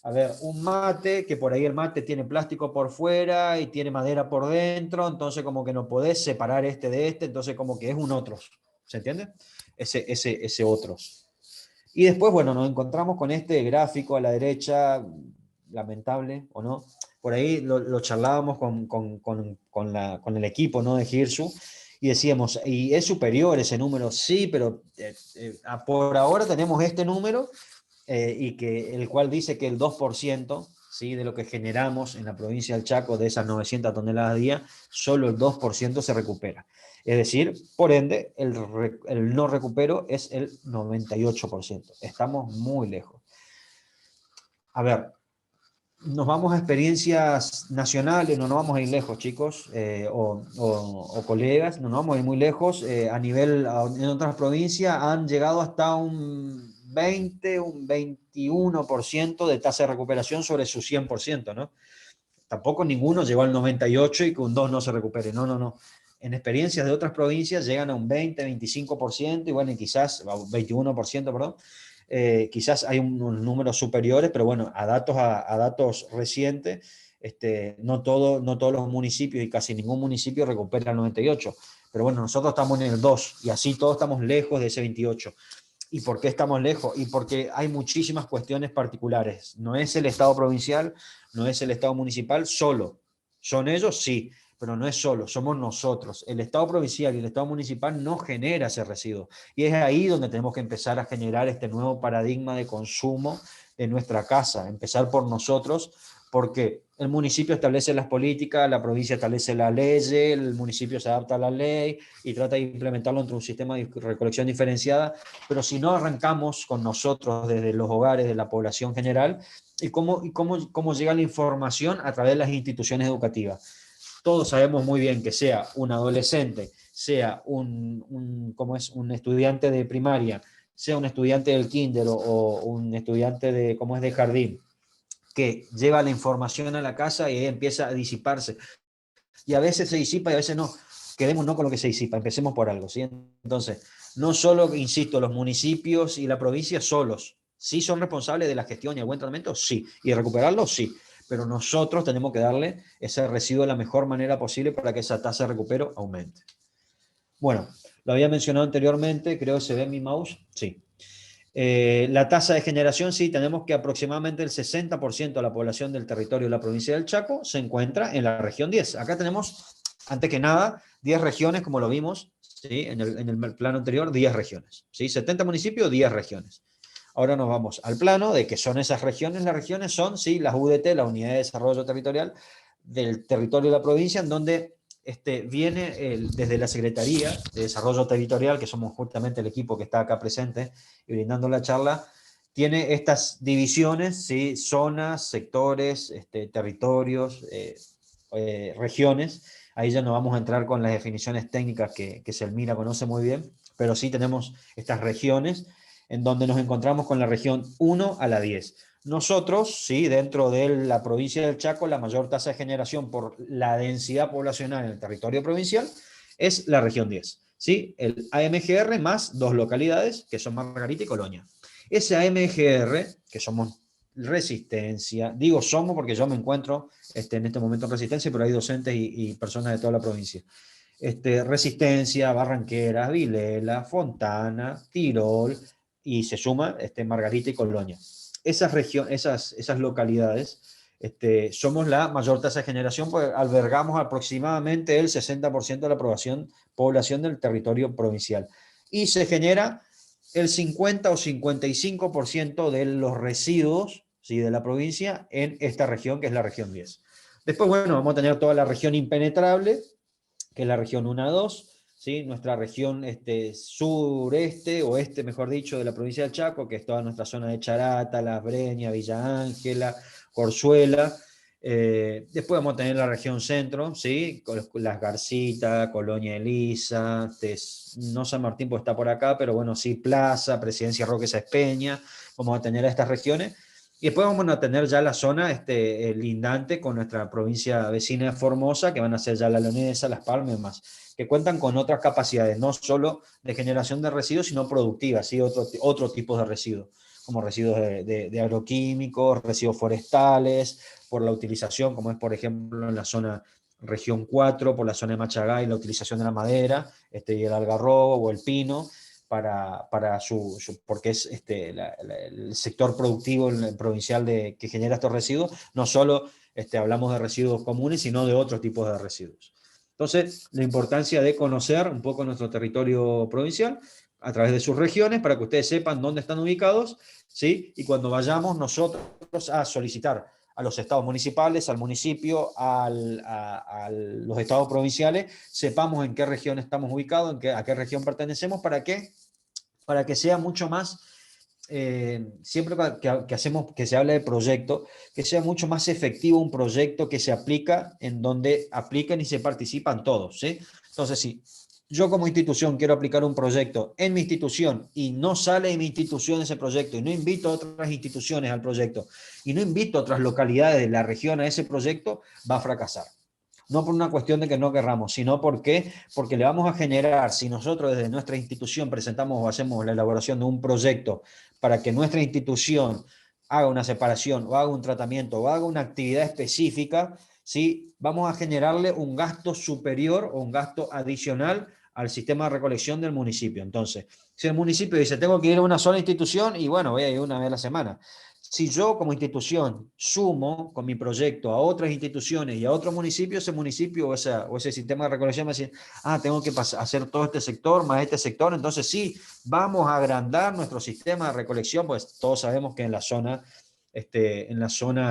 a ver, un mate, que por ahí el mate tiene plástico por fuera y tiene madera por dentro, entonces como que no podés separar este de este, entonces como que es un otros, ¿se entiende? Ese otros. Y después, bueno, nos encontramos con este gráfico a la derecha, lamentable o no, por ahí lo charlábamos con el equipo, ¿no?, de Hirsu, y decíamos, ¿y es superior ese número? Sí, pero por ahora tenemos este número, y que, el cual dice que el 2%, ¿sí?, de lo que generamos en la provincia del Chaco, de esas 900 toneladas al día, solo el 2% se recupera. Es decir, por ende, el no recupero es el 98%. Estamos muy lejos. A ver, nos vamos a experiencias nacionales, no nos vamos a ir lejos, chicos, o colegas, no nos vamos a ir muy lejos. En otras provincias han llegado hasta un 20, un 21% de tasa de recuperación sobre su 100%, ¿no? Tampoco ninguno llegó al 98 y que un 2 no se recupere, no, no, no. En experiencias de otras provincias llegan a un 20, 25%, y bueno, y quizás, 21%, perdón, quizás hay unos números superiores, pero bueno, a datos recientes, no todos los municipios y casi ningún municipio recupera el 98, pero bueno, nosotros estamos en el 2 y así todos estamos lejos de ese 28. ¿Y por qué estamos lejos? Y porque hay muchísimas cuestiones particulares. No es el Estado provincial, no es el Estado municipal solo. ¿Son ellos? Sí, pero no es solo, somos nosotros. El Estado provincial y el Estado municipal no genera ese residuo. Y es ahí donde tenemos que empezar a generar este nuevo paradigma de consumo de nuestra casa, empezar por nosotros, porque el municipio establece las políticas, la provincia establece la ley, el municipio se adapta a la ley y trata de implementarlo entre un sistema de recolección diferenciada, pero si no arrancamos con nosotros desde los hogares de la población general, y cómo llega la información a través de las instituciones educativas. Todos sabemos muy bien que sea un adolescente, sea un estudiante de primaria, sea un estudiante del kinder o un estudiante de jardín, que lleva la información a la casa y empieza a disiparse. Y a veces se disipa y a veces no. Quedémonos con lo que se disipa, empecemos por algo, ¿sí? Entonces, no solo, insisto, los municipios y la provincia solos, sí son responsables de la gestión y el buen tratamiento, sí, y de recuperarlo, sí, pero nosotros tenemos que darle ese residuo de la mejor manera posible para que esa tasa de recupero aumente. Bueno, lo había mencionado anteriormente, creo que se ve en mi mouse, sí. La tasa de generación, sí, tenemos que aproximadamente el 60% de la población del territorio de la provincia del Chaco se encuentra en la región 10. Acá tenemos, antes que nada, 10 regiones, como lo vimos, ¿sí?, en el plano anterior, 10 regiones. ¿Sí? 70 municipios, 10 regiones. Ahora nos vamos al plano de que son esas regiones. Las regiones son, sí, las UDT, la Unidad de Desarrollo Territorial del territorio de la provincia, en donde viene desde la Secretaría de Desarrollo Territorial, que somos justamente el equipo que está acá presente y brindando la charla, tiene estas divisiones, ¿sí?, zonas, sectores, territorios, regiones. Ahí ya no vamos a entrar con las definiciones técnicas que Selmira conoce muy bien, pero sí tenemos estas regiones en donde nos encontramos con la región 1 a la 10. Nosotros, sí, dentro de la provincia del Chaco, la mayor tasa de generación por la densidad poblacional en el territorio provincial es la región 10. ¿Sí? El AMGR más dos localidades, que son Margarita y Colonia. Ese AMGR, que somos Resistencia, digo somos porque yo me encuentro en este momento en Resistencia, pero hay docentes y personas de toda la provincia. Resistencia, Barranqueras, Vilela, Fontana, Tirol, y se suma Margarita y Colonia. Esas localidades, somos la mayor tasa de generación, porque albergamos aproximadamente el 60% de la población del territorio provincial. Y se genera el 50 o 55% de los residuos, ¿sí?, de la provincia en esta región, que es la región 10. Después, bueno, vamos a tener toda la región impenetrable, que es la región 1 a 2, ¿sí? Nuestra región sureste, oeste, mejor dicho, de la provincia del Chaco, que es toda nuestra zona de Charata, Las Breñas, Villa Ángela, Corzuela. Después vamos a tener la región centro, ¿sí?, con Las Garcitas, Colonia Elisa, no San Martín pues está por acá, pero bueno, sí, Plaza, Presidencia Roque Sáenz Peña. Vamos a tener a estas regiones. Y después vamos a tener ya la zona lindante con nuestra provincia vecina de Formosa, que van a ser ya La Leonesa, Las Palmas y demás, que cuentan con otras capacidades, no solo de generación de residuos, sino productivas, ¿sí? Otro tipo de residuos, como residuos de agroquímicos, residuos forestales, por la utilización, como es por ejemplo en la zona región 4, por la zona de Machagay, la utilización de la madera, y el algarrobo o el pino, porque es el sector productivo provincial que genera estos residuos, no solo hablamos de residuos comunes, sino de otros tipos de residuos. Entonces, la importancia de conocer un poco nuestro territorio provincial a través de sus regiones para que ustedes sepan dónde están ubicados, ¿sí? Y cuando vayamos nosotros a solicitar a los estados municipales, al municipio, a los estados provinciales, sepamos en qué región estamos ubicados, a qué región pertenecemos, para que sea mucho más, siempre que se habla de proyecto, que sea mucho más efectivo un proyecto que se aplica en donde aplican y se participan todos, ¿sí? Entonces, si yo como institución quiero aplicar un proyecto en mi institución y no sale de mi institución ese proyecto y no invito a otras instituciones al proyecto y no invito a otras localidades de la región a ese proyecto, va a fracasar. No por una cuestión de que no querramos, sino porque le vamos a generar, si nosotros desde nuestra institución presentamos o hacemos la elaboración de un proyecto para que nuestra institución haga una separación o haga un tratamiento o haga una actividad específica, ¿sí? Vamos a generarle un gasto superior o un gasto adicional al sistema de recolección del municipio. Entonces, si el municipio dice, tengo que ir a una sola institución, y bueno, voy a ir una vez a la semana. Si yo como institución sumo con mi proyecto a otras instituciones y a otros municipios, ese municipio o ese sistema de recolección me dice, tengo que hacer todo este sector más este sector, entonces sí, vamos a agrandar nuestro sistema de recolección, pues todos sabemos que en la zona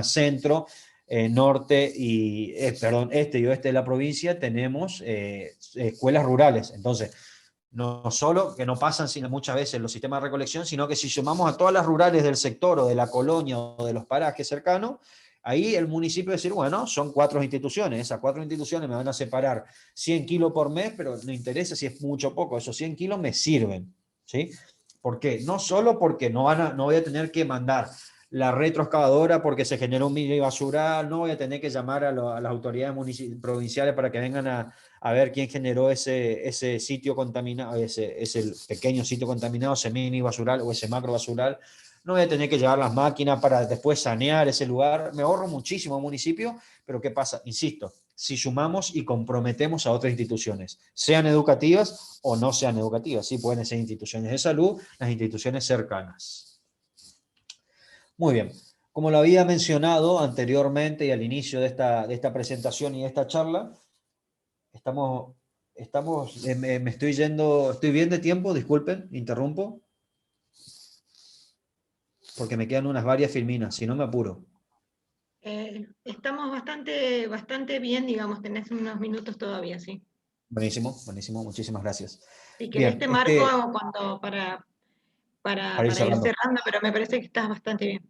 centro, norte y, este y oeste de la provincia tenemos escuelas rurales, entonces no solo que no pasan muchas veces los sistemas de recolección, sino que si sumamos a todas las rurales del sector o de la colonia o de los parajes cercanos, ahí el municipio va a decir, bueno, son 4 instituciones, esas 4 instituciones me van a separar 100 kilos por mes, pero no interesa si es mucho o poco, esos 100 kilos me sirven, ¿sí? ¿Por qué? No solo porque no voy a tener que mandar la retroexcavadora porque se generó un mini basural, no voy a tener que llamar a las autoridades provinciales para que vengan a ver quién generó ese sitio contaminado, ese pequeño sitio contaminado, ese mini basural o ese macro basural. No voy a tener que llevar las máquinas para después sanear ese lugar. Me ahorro muchísimo municipio, pero ¿qué pasa? Insisto, si sumamos y comprometemos a otras instituciones, sean educativas o no sean educativas, sí pueden ser instituciones de salud, las instituciones cercanas. Muy bien. Como lo había mencionado anteriormente y al inicio de esta presentación y de esta charla, me estoy bien de tiempo, disculpen, interrumpo, porque me quedan unas varias filminas, si no me apuro. Estamos bastante bien, digamos, tenés unos minutos todavía, sí. Buenísimo, buenísimo, muchísimas gracias. Si querés Bien, te marco para ir ir cerrando. cerrando, pero me parece que estás bastante bien.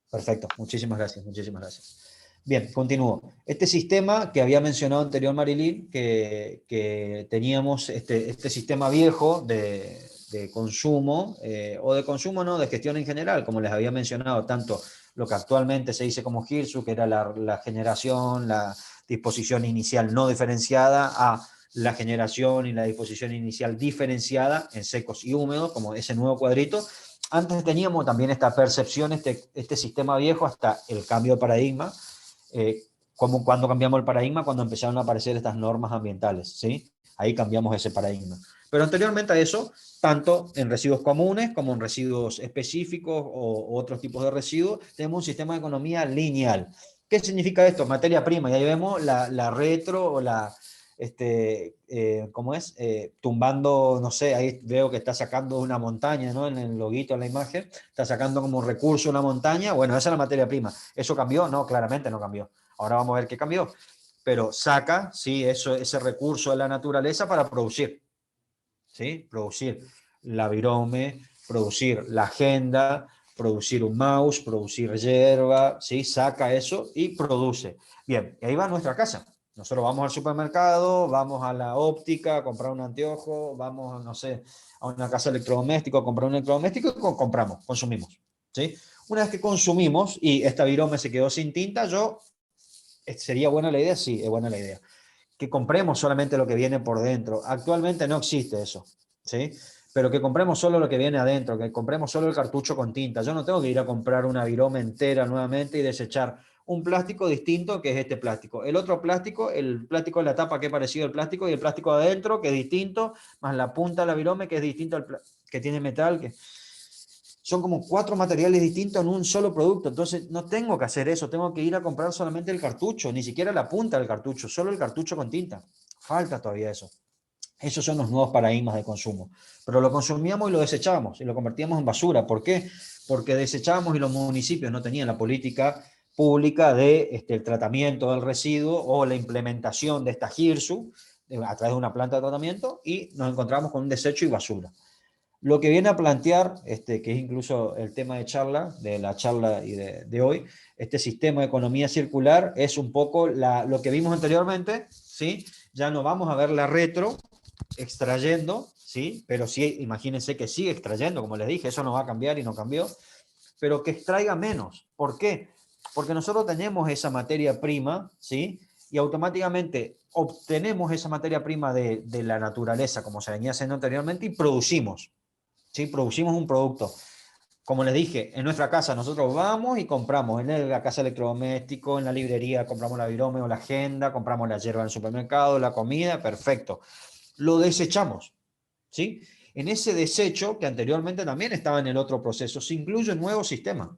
Perfecto, muchísimas gracias, muchísimas gracias. Bien, continúo. Este sistema que había mencionado anterior Marilyn, que teníamos este sistema viejo de consumo, o de consumo no, de gestión en general, como les había mencionado, tanto lo que actualmente se dice como GIRSU, que era la generación, la disposición inicial no diferenciada, a la generación y la disposición inicial diferenciada en secos y húmedos, como ese nuevo cuadrito. Antes teníamos también esta percepción, este sistema viejo, hasta el cambio de paradigma, como cuando cambiamos el paradigma, cuando empezaron a aparecer estas normas ambientales, ¿sí? Ahí cambiamos ese paradigma. Pero anteriormente a eso, tanto en residuos comunes como en residuos específicos o otros tipos de residuos, tenemos un sistema de economía lineal. ¿Qué significa esto? Materia prima, y ahí vemos la retro o ¿cómo es? Tumbando, no sé, ahí veo que está sacando una montaña, ¿no? En el loguito, en la imagen, está sacando como recurso una montaña. Bueno, esa es la materia prima. ¿Eso cambió? No, claramente no cambió. Ahora vamos a ver qué cambió. Pero saca, sí, ese recurso de la naturaleza para producir, ¿sí? Producir la virome, producir la agenda, producir un mouse, producir hierba, ¿sí? Saca eso y produce. Bien, y ahí va nuestra casa. Nosotros vamos al supermercado, vamos a la óptica a comprar un anteojo, vamos, no sé, a una casa electrodoméstico a comprar un electrodoméstico y compramos, consumimos. ¿sí? Una vez que consumimos y esta virome se quedó sin tinta, ¿sería buena la idea? Sí, es buena la idea. Que compremos solamente lo que viene por dentro. Actualmente no existe eso, ¿sí? Pero que compremos solo lo que viene adentro, que compremos solo el cartucho con tinta. Yo no tengo que ir a comprar una virome entera nuevamente y desechar un plástico distinto que es este plástico. El otro plástico, el plástico de la tapa que es parecido al plástico y el plástico de adentro que es distinto, más la punta de la virome que es distinto al que tiene metal, que son como 4 materiales distintos en un solo producto. Entonces no tengo que hacer eso, tengo que ir a comprar solamente el cartucho, ni siquiera la punta del cartucho, solo el cartucho con tinta. Falta todavía eso. Esos son los nuevos paradigmas de consumo. Pero lo consumíamos y lo desechábamos y lo convertíamos en basura. ¿Por qué? Porque desechábamos y los municipios no tenían la política pública de el tratamiento del residuo o la implementación de esta GIRSU a través de una planta de tratamiento, y nos encontramos con un desecho y basura. Lo que viene a plantear, que es incluso el tema de la charla y de hoy, este sistema de economía circular, es un poco lo que vimos anteriormente, ¿sí? Ya no vamos a ver la retro extrayendo, ¿sí? Pero sí, imagínense que sigue extrayendo, como les dije, eso no va a cambiar y no cambió, pero que extraiga menos. ¿Por qué? Porque nosotros tenemos esa materia prima, ¿sí? Y automáticamente obtenemos esa materia prima de la naturaleza, como se venía haciendo anteriormente, y producimos. ¿Sí? Producimos un producto. Como les dije, en nuestra casa nosotros vamos y compramos, en la casa electrodoméstico, en la librería, compramos la virome o la agenda, compramos la hierba en el supermercado, la comida, perfecto. Lo desechamos, ¿sí? En ese desecho, que anteriormente también estaba en el otro proceso, se incluye un nuevo sistema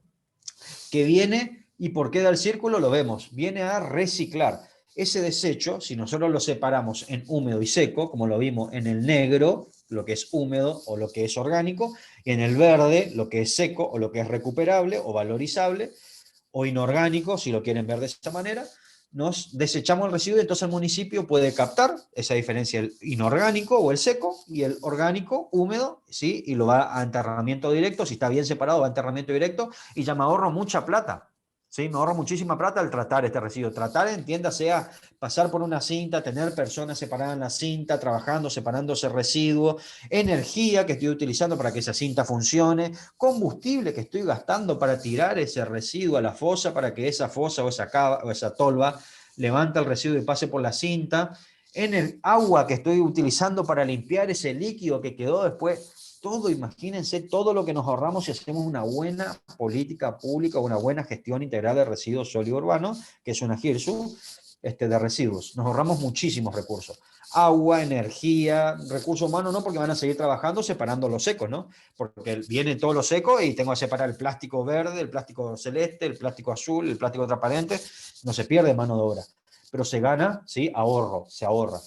que viene, y por qué da el círculo lo vemos, viene a reciclar. Ese desecho, si nosotros lo separamos en húmedo y seco, como lo vimos en el negro, lo que es húmedo o lo que es orgánico, y en el verde, lo que es seco o lo que es recuperable o valorizable, o inorgánico, si lo quieren ver de esa manera, nos desechamos el residuo y entonces el municipio puede captar esa diferencia, el inorgánico o el seco y el orgánico húmedo, ¿sí? Y lo va a enterramiento directo, si está bien separado va a enterramiento directo, y ya me ahorro mucha plata, ¿sí? Me ahorro muchísima plata al tratar este residuo. Tratar, entiéndase, a pasar por una cinta, tener personas separadas en la cinta, trabajando, separando ese residuo, energía que estoy utilizando para que esa cinta funcione, combustible que estoy gastando para tirar ese residuo a la fosa, para que esa fosa o esa cava o esa tolva levante el residuo y pase por la cinta, en el agua que estoy utilizando para limpiar ese líquido que quedó después. Todo, imagínense todo lo que nos ahorramos si hacemos una buena política pública, una buena gestión integral de residuos sólidos urbanos, que es una GIRSU, de residuos. Nos ahorramos muchísimos recursos. Agua, energía, recursos humanos, no, porque van a seguir trabajando separando los secos, ¿no? Porque viene todo lo seco y tengo que separar el plástico verde, el plástico celeste, el plástico azul, el plástico transparente. No se pierde mano de obra, pero se gana, ¿sí? Ahorro, se ahorra.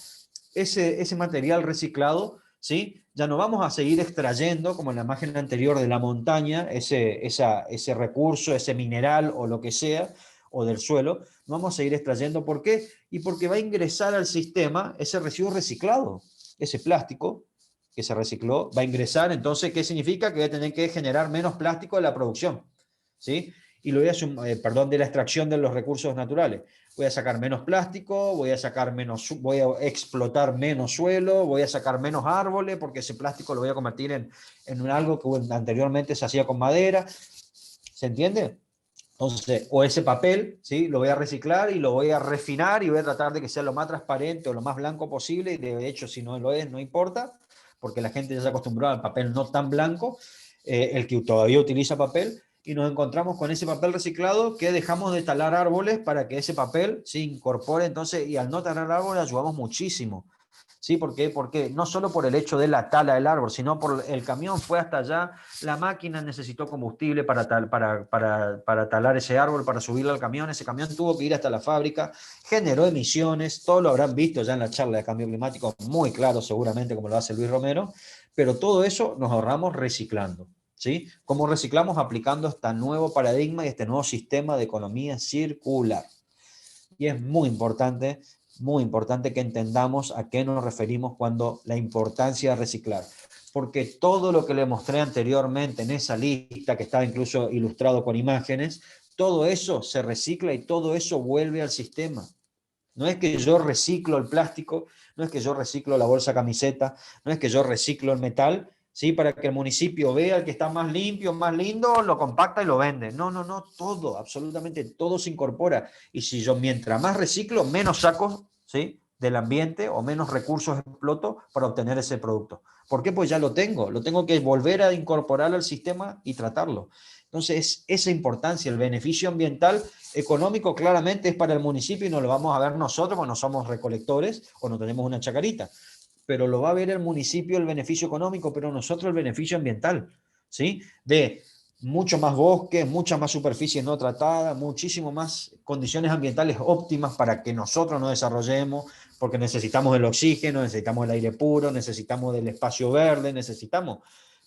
Ese material reciclado, ¿sí? Ya no vamos a seguir extrayendo, como en la imagen anterior de la montaña, ese recurso, ese mineral o lo que sea, o del suelo, no vamos a seguir extrayendo. ¿Por qué? Y porque va a ingresar al sistema ese residuo reciclado, ese plástico que se recicló, va a ingresar. Entonces, ¿qué significa? Que voy a tener que generar menos plástico de la producción, ¿sí? Y lo voy a de la extracción de los recursos naturales. Voy a sacar menos plástico, voy a explotar menos suelo, voy a sacar menos árboles, porque ese plástico lo voy a convertir en algo que anteriormente se hacía con madera. ¿Se entiende? Entonces, o ese papel, ¿sí? Lo voy a reciclar y lo voy a refinar y voy a tratar de que sea lo más transparente o lo más blanco posible. Y de hecho, si no lo es, no importa, porque la gente ya se acostumbró al papel no tan blanco, el que todavía utiliza papel, y nos encontramos con ese papel reciclado que dejamos de talar árboles para que ese papel se incorpore. Entonces, y al no talar árboles ayudamos muchísimo. ¿Sí? ¿Por qué? Porque no solo por el hecho de la tala del árbol, sino por el camión fue hasta allá, la máquina necesitó combustible para talar ese árbol, para subirlo al camión, ese camión tuvo que ir hasta la fábrica, generó emisiones, todo lo habrán visto ya en la charla de cambio climático, muy claro seguramente como lo hace Luis Romero, pero todo eso nos ahorramos reciclando. ¿Sí? ¿Cómo reciclamos? Aplicando este nuevo paradigma y este nuevo sistema de economía circular. Y es muy importante que entendamos a qué nos referimos cuando la importancia de reciclar. Porque todo lo que le mostré anteriormente en esa lista, que estaba incluso ilustrado con imágenes, todo eso se recicla y todo eso vuelve al sistema. No es que yo reciclo el plástico, no es que yo reciclo la bolsa camiseta, no es que yo reciclo el metal, ¿sí? Para que el municipio vea el que está más limpio, más lindo, lo compacta y lo vende. No, no, no, todo, absolutamente todo se incorpora. Y si yo mientras más reciclo, menos saco, ¿sí? Del ambiente o menos recursos exploto para obtener ese producto. ¿Por qué? Pues ya lo tengo que volver a incorporar al sistema y tratarlo. Entonces, esa importancia, el beneficio ambiental, económico, claramente es para el municipio y no lo vamos a ver nosotros, porque no somos recolectores o no tenemos una chacarita, pero lo va a ver el municipio el beneficio económico, pero nosotros el beneficio ambiental, ¿sí? De mucho más bosque, mucha más superficie no tratada, muchísimo más condiciones ambientales óptimas para que nosotros nos desarrollemos, porque necesitamos el oxígeno, necesitamos el aire puro, necesitamos del espacio verde, necesitamos,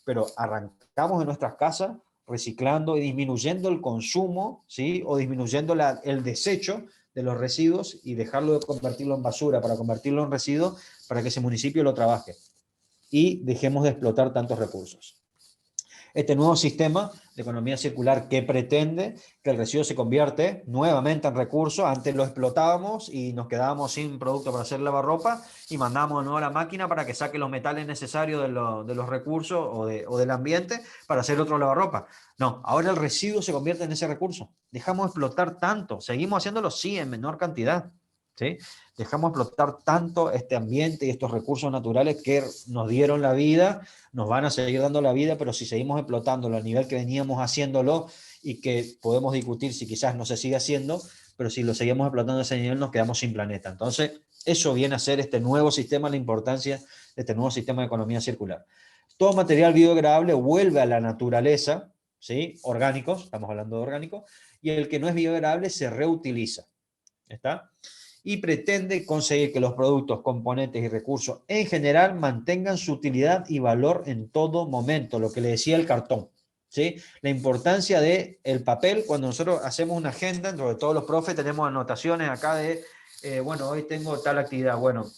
pero arrancamos de nuestras casas reciclando y disminuyendo el consumo, ¿sí? O disminuyendo el desecho de los residuos y dejarlo de convertirlo en basura para convertirlo en residuos para que ese municipio lo trabaje y dejemos de explotar tantos recursos. Este nuevo sistema de economía circular que pretende que el residuo se convierte nuevamente en recurso. Antes lo explotábamos y nos quedábamos sin producto para hacer lavarropa y mandábamos de nuevo a la máquina para que saque los metales necesarios de los recursos o del ambiente para hacer otro lavarropa. No, ahora el residuo se convierte en ese recurso. Dejamos de explotar tanto, seguimos haciéndolo sí en menor cantidad, ¿sí? Dejamos explotar tanto este ambiente y estos recursos naturales que nos dieron la vida, nos van a seguir dando la vida, pero si seguimos explotándolo al nivel que veníamos haciéndolo y que podemos discutir si quizás no se sigue haciendo, pero si lo seguimos explotando a ese nivel nos quedamos sin planeta. Entonces, eso viene a ser este nuevo sistema, la importancia de este nuevo sistema de economía circular. Todo material biodegradable vuelve a la naturaleza, ¿sí? Orgánicos, estamos hablando de orgánicos, y el que no es biodegradable se reutiliza. ¿Está? Y pretende conseguir que los productos, componentes y recursos en general mantengan su utilidad y valor en todo momento, lo que le decía el cartón, ¿sí? La importancia del papel, cuando nosotros hacemos una agenda, dentro de todos los profes tenemos anotaciones acá de, bueno, hoy tengo tal actividad, bueno,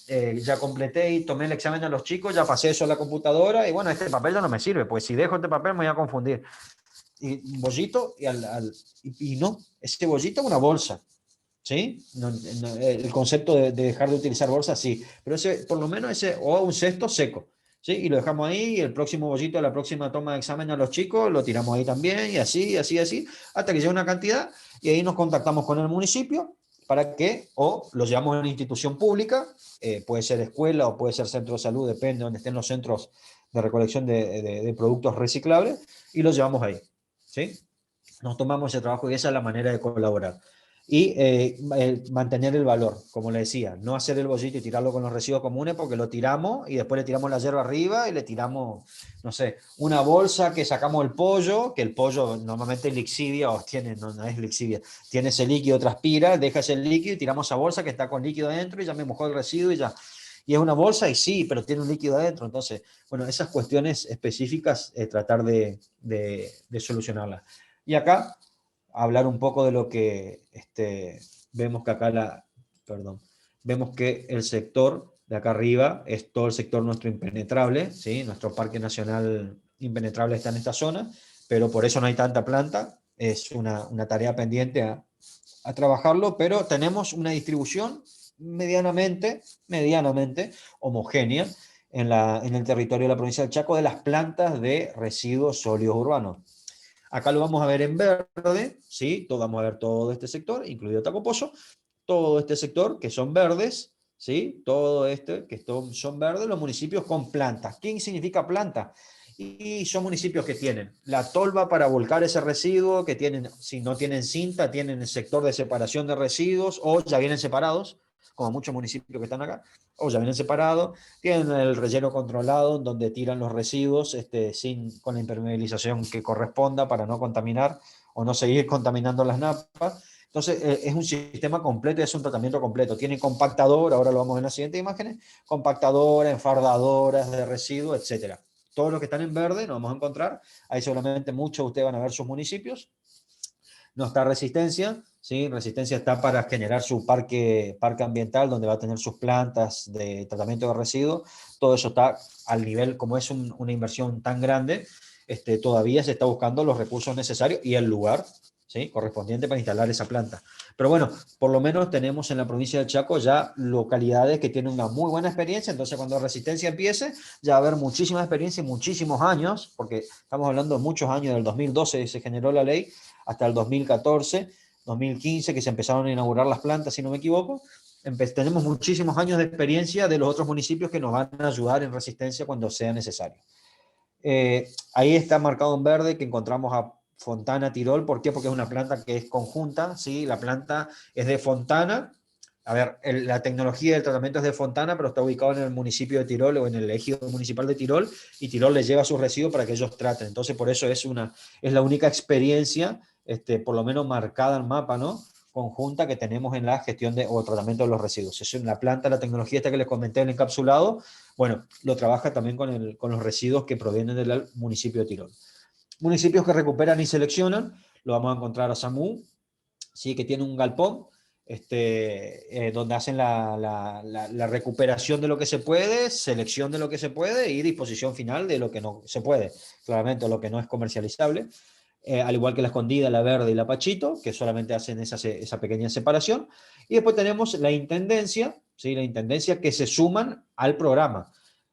ya completé y tomé el examen a los chicos, ya pasé eso a la computadora y bueno, este papel ya no me sirve, pues si dejo este papel me voy a confundir. Y un bollito y no, ese bollito es una bolsa. ¿Sí? El concepto de dejar de utilizar bolsas, sí, pero ese, por lo menos ese, o un cesto seco, ¿sí? Y lo dejamos ahí, y el próximo bollito, la próxima toma de examen a los chicos, lo tiramos ahí también, y así, así, así, hasta que llegue una cantidad, y ahí nos contactamos con el municipio para que, o lo llevamos a una institución pública, puede ser escuela o puede ser centro de salud, depende de donde estén los centros de recolección de productos reciclables, y los llevamos ahí, ¿sí? Nos tomamos ese trabajo y esa es la manera de colaborar. Y mantener el valor, como le decía, no hacer el bollito y tirarlo con los residuos comunes porque lo tiramos y después le tiramos la hierba arriba y le tiramos, no sé, una bolsa que sacamos el pollo, que el pollo normalmente es lixidia, o tiene, no, no es lixidia, tiene ese líquido, transpira, deja ese líquido y tiramos esa bolsa que está con líquido adentro y ya me mojó el residuo y ya. Y es una bolsa y sí, pero tiene un líquido adentro. Entonces, bueno, esas cuestiones específicas, tratar de solucionarlas. Y acá hablar un poco de lo que vemos que acá perdón, vemos que el sector de acá arriba es todo el sector nuestro impenetrable, ¿sí? Nuestro parque nacional impenetrable está en esta zona, pero por eso no hay tanta planta, es una tarea pendiente a trabajarlo, pero tenemos una distribución medianamente homogénea en el territorio de la provincia del Chaco de las plantas de residuos sólidos urbanos. Acá lo vamos a ver en verde, ¿sí? Vamos a ver todo este sector, incluido Tacopozo, todo este sector que son verdes, ¿sí? Todo este que son verdes, los municipios con plantas. ¿Qué significa planta? Y son municipios que tienen la tolva para volcar ese residuo, que tienen, si no tienen cinta, tienen el sector de separación de residuos o ya vienen separados, como muchos municipios que están acá, o ya vienen separados, tienen el relleno controlado donde tiran los residuos con la impermeabilización que corresponda para no contaminar o no seguir contaminando las napas. Entonces, es un sistema completo, es un tratamiento completo. Tiene compactadora, ahora lo vamos a ver en las siguientes imágenes, compactadora, enfardadoras de residuos, etcétera. Todos los que están en verde nos vamos a encontrar. Ahí seguramente muchos de ustedes van a ver sus municipios. No está Resistencia, ¿sí? Resistencia está para generar su parque ambiental, donde va a tener sus plantas de tratamiento de residuos. Todo eso está al nivel, como es una inversión tan grande, todavía se está buscando los recursos necesarios y el lugar, ¿sí? Correspondiente para instalar esa planta. Pero bueno, por lo menos tenemos en la provincia del Chaco ya localidades que tienen una muy buena experiencia, entonces cuando Resistencia empiece, ya va a haber muchísima experiencia y muchísimos años, porque estamos hablando de muchos años, del 2012 se generó la ley, hasta el 2014, 2015, que se empezaron a inaugurar las plantas, si no me equivoco. Tenemos muchísimos años de experiencia de los otros municipios que nos van a ayudar en Resistencia cuando sea necesario. Ahí está marcado en verde que encontramos a Fontana Tirol. ¿Por qué? Porque es una planta que es conjunta, ¿sí? La planta es de Fontana. A ver, la tecnología del tratamiento es de Fontana, pero está ubicado en el municipio de Tirol o en el ejido municipal de Tirol, y Tirol les lleva sus residuos para que ellos traten. Entonces, por eso es la única experiencia, por lo menos marcada en mapa, ¿no? Conjunta que tenemos en la gestión o tratamiento de los residuos. Es la planta, la tecnología esta que les comenté, el encapsulado, bueno, lo trabaja también con los residuos que provienen del municipio de Tirol. Municipios que recuperan y seleccionan, lo vamos a encontrar a SAMU, ¿sí? Que tiene un galpón, donde hacen la recuperación de lo que se puede, selección de lo que se puede y disposición final de lo que no se puede, claramente lo que no es comercializable. Al igual que la Escondida, la Verde y la Pachito, que solamente hacen esa pequeña separación. Y después tenemos la Intendencia, ¿sí? La Intendencia que se suman al programa.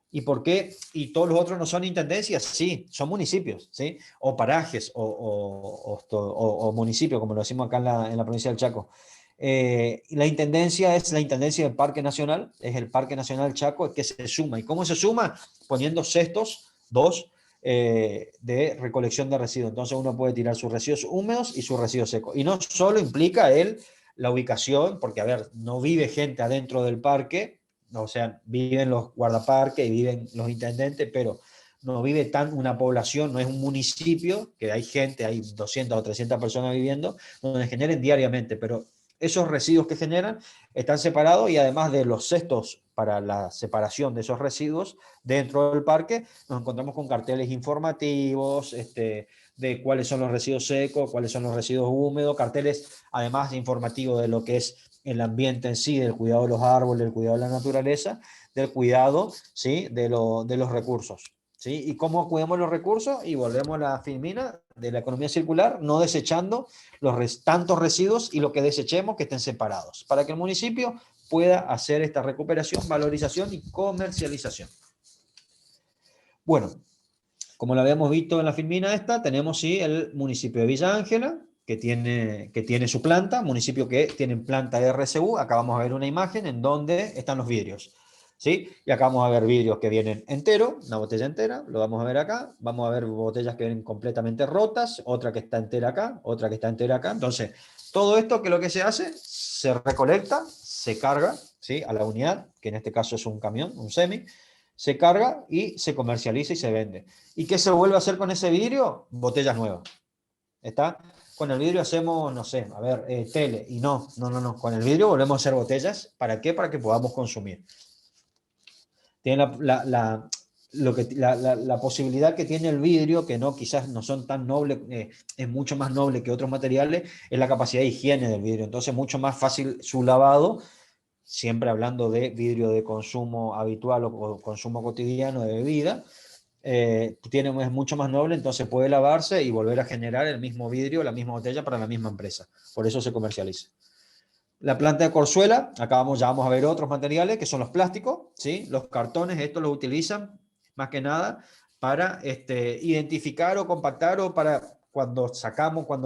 ¿Y por qué? ¿Y todos los otros no son intendencias? Sí, son municipios, ¿sí? O parajes, o municipios, como lo decimos acá en la provincia del Chaco. La intendencia es la intendencia del Parque Nacional, es el Parque Nacional Chaco que se suma. ¿Y cómo se suma? Poniendo cestos, de recolección de residuos. Entonces uno puede tirar sus residuos húmedos y sus residuos secos. Y no solo implica la ubicación, porque a ver, no vive gente adentro del parque, o sea, viven los guardaparques y viven los intendentes, pero no vive una población, no es un municipio, que hay gente, hay 200 o 300 personas viviendo, donde generen diariamente, pero esos residuos que generan están separados, y además de los cestos para la separación de esos residuos dentro del parque, nos encontramos con carteles informativos, de cuáles son los residuos secos, cuáles son los residuos húmedos, carteles además informativos de lo que es el ambiente en sí, del cuidado de los árboles, del cuidado de la naturaleza, del cuidado, ¿sí? de los recursos. ¿Sí? ¿Y cómo cuidamos los recursos? Y volvemos a la filmina de la economía circular, no desechando tantos residuos, y lo que desechemos que estén separados, para que el municipio pueda hacer esta recuperación, valorización y comercialización. Bueno, como lo habíamos visto en la filmina esta, tenemos sí el municipio de Villa Ángela, que tiene su planta, municipio que tiene planta de RCU. Acá vamos a ver una imagen en donde están los vidrios, ¿sí? Y acá vamos a ver vidrios que vienen enteros, una botella entera, lo vamos a ver acá. Vamos a ver botellas que vienen completamente rotas, otra que está entera acá, otra que está entera acá. Entonces, todo esto, que lo que se hace, se recolecta, se carga, ¿sí? A la unidad, que en este caso es un camión, un semi, se carga y se comercializa y se vende. ¿Y qué se vuelve a hacer con ese vidrio? Botellas nuevas. ¿Está? Con el vidrio hacemos, no sé, a ver, tele, y no. Con el vidrio volvemos a hacer botellas. ¿Para qué? Para que podamos consumir. Tiene la posibilidad que tiene el vidrio, que no, quizás no son tan nobles, es mucho más noble que otros materiales, es la capacidad de higiene del vidrio. Entonces, mucho más fácil su lavado, siempre hablando de vidrio de consumo habitual o consumo cotidiano de bebida. Es mucho más noble, entonces puede lavarse y volver a generar el mismo vidrio, la misma botella para la misma empresa. Por eso se comercializa. La planta de Corzuela, acá ya vamos a ver otros materiales que son los plásticos, ¿sí? Los cartones, estos los utilizan más que nada para identificar o compactar, o para cuando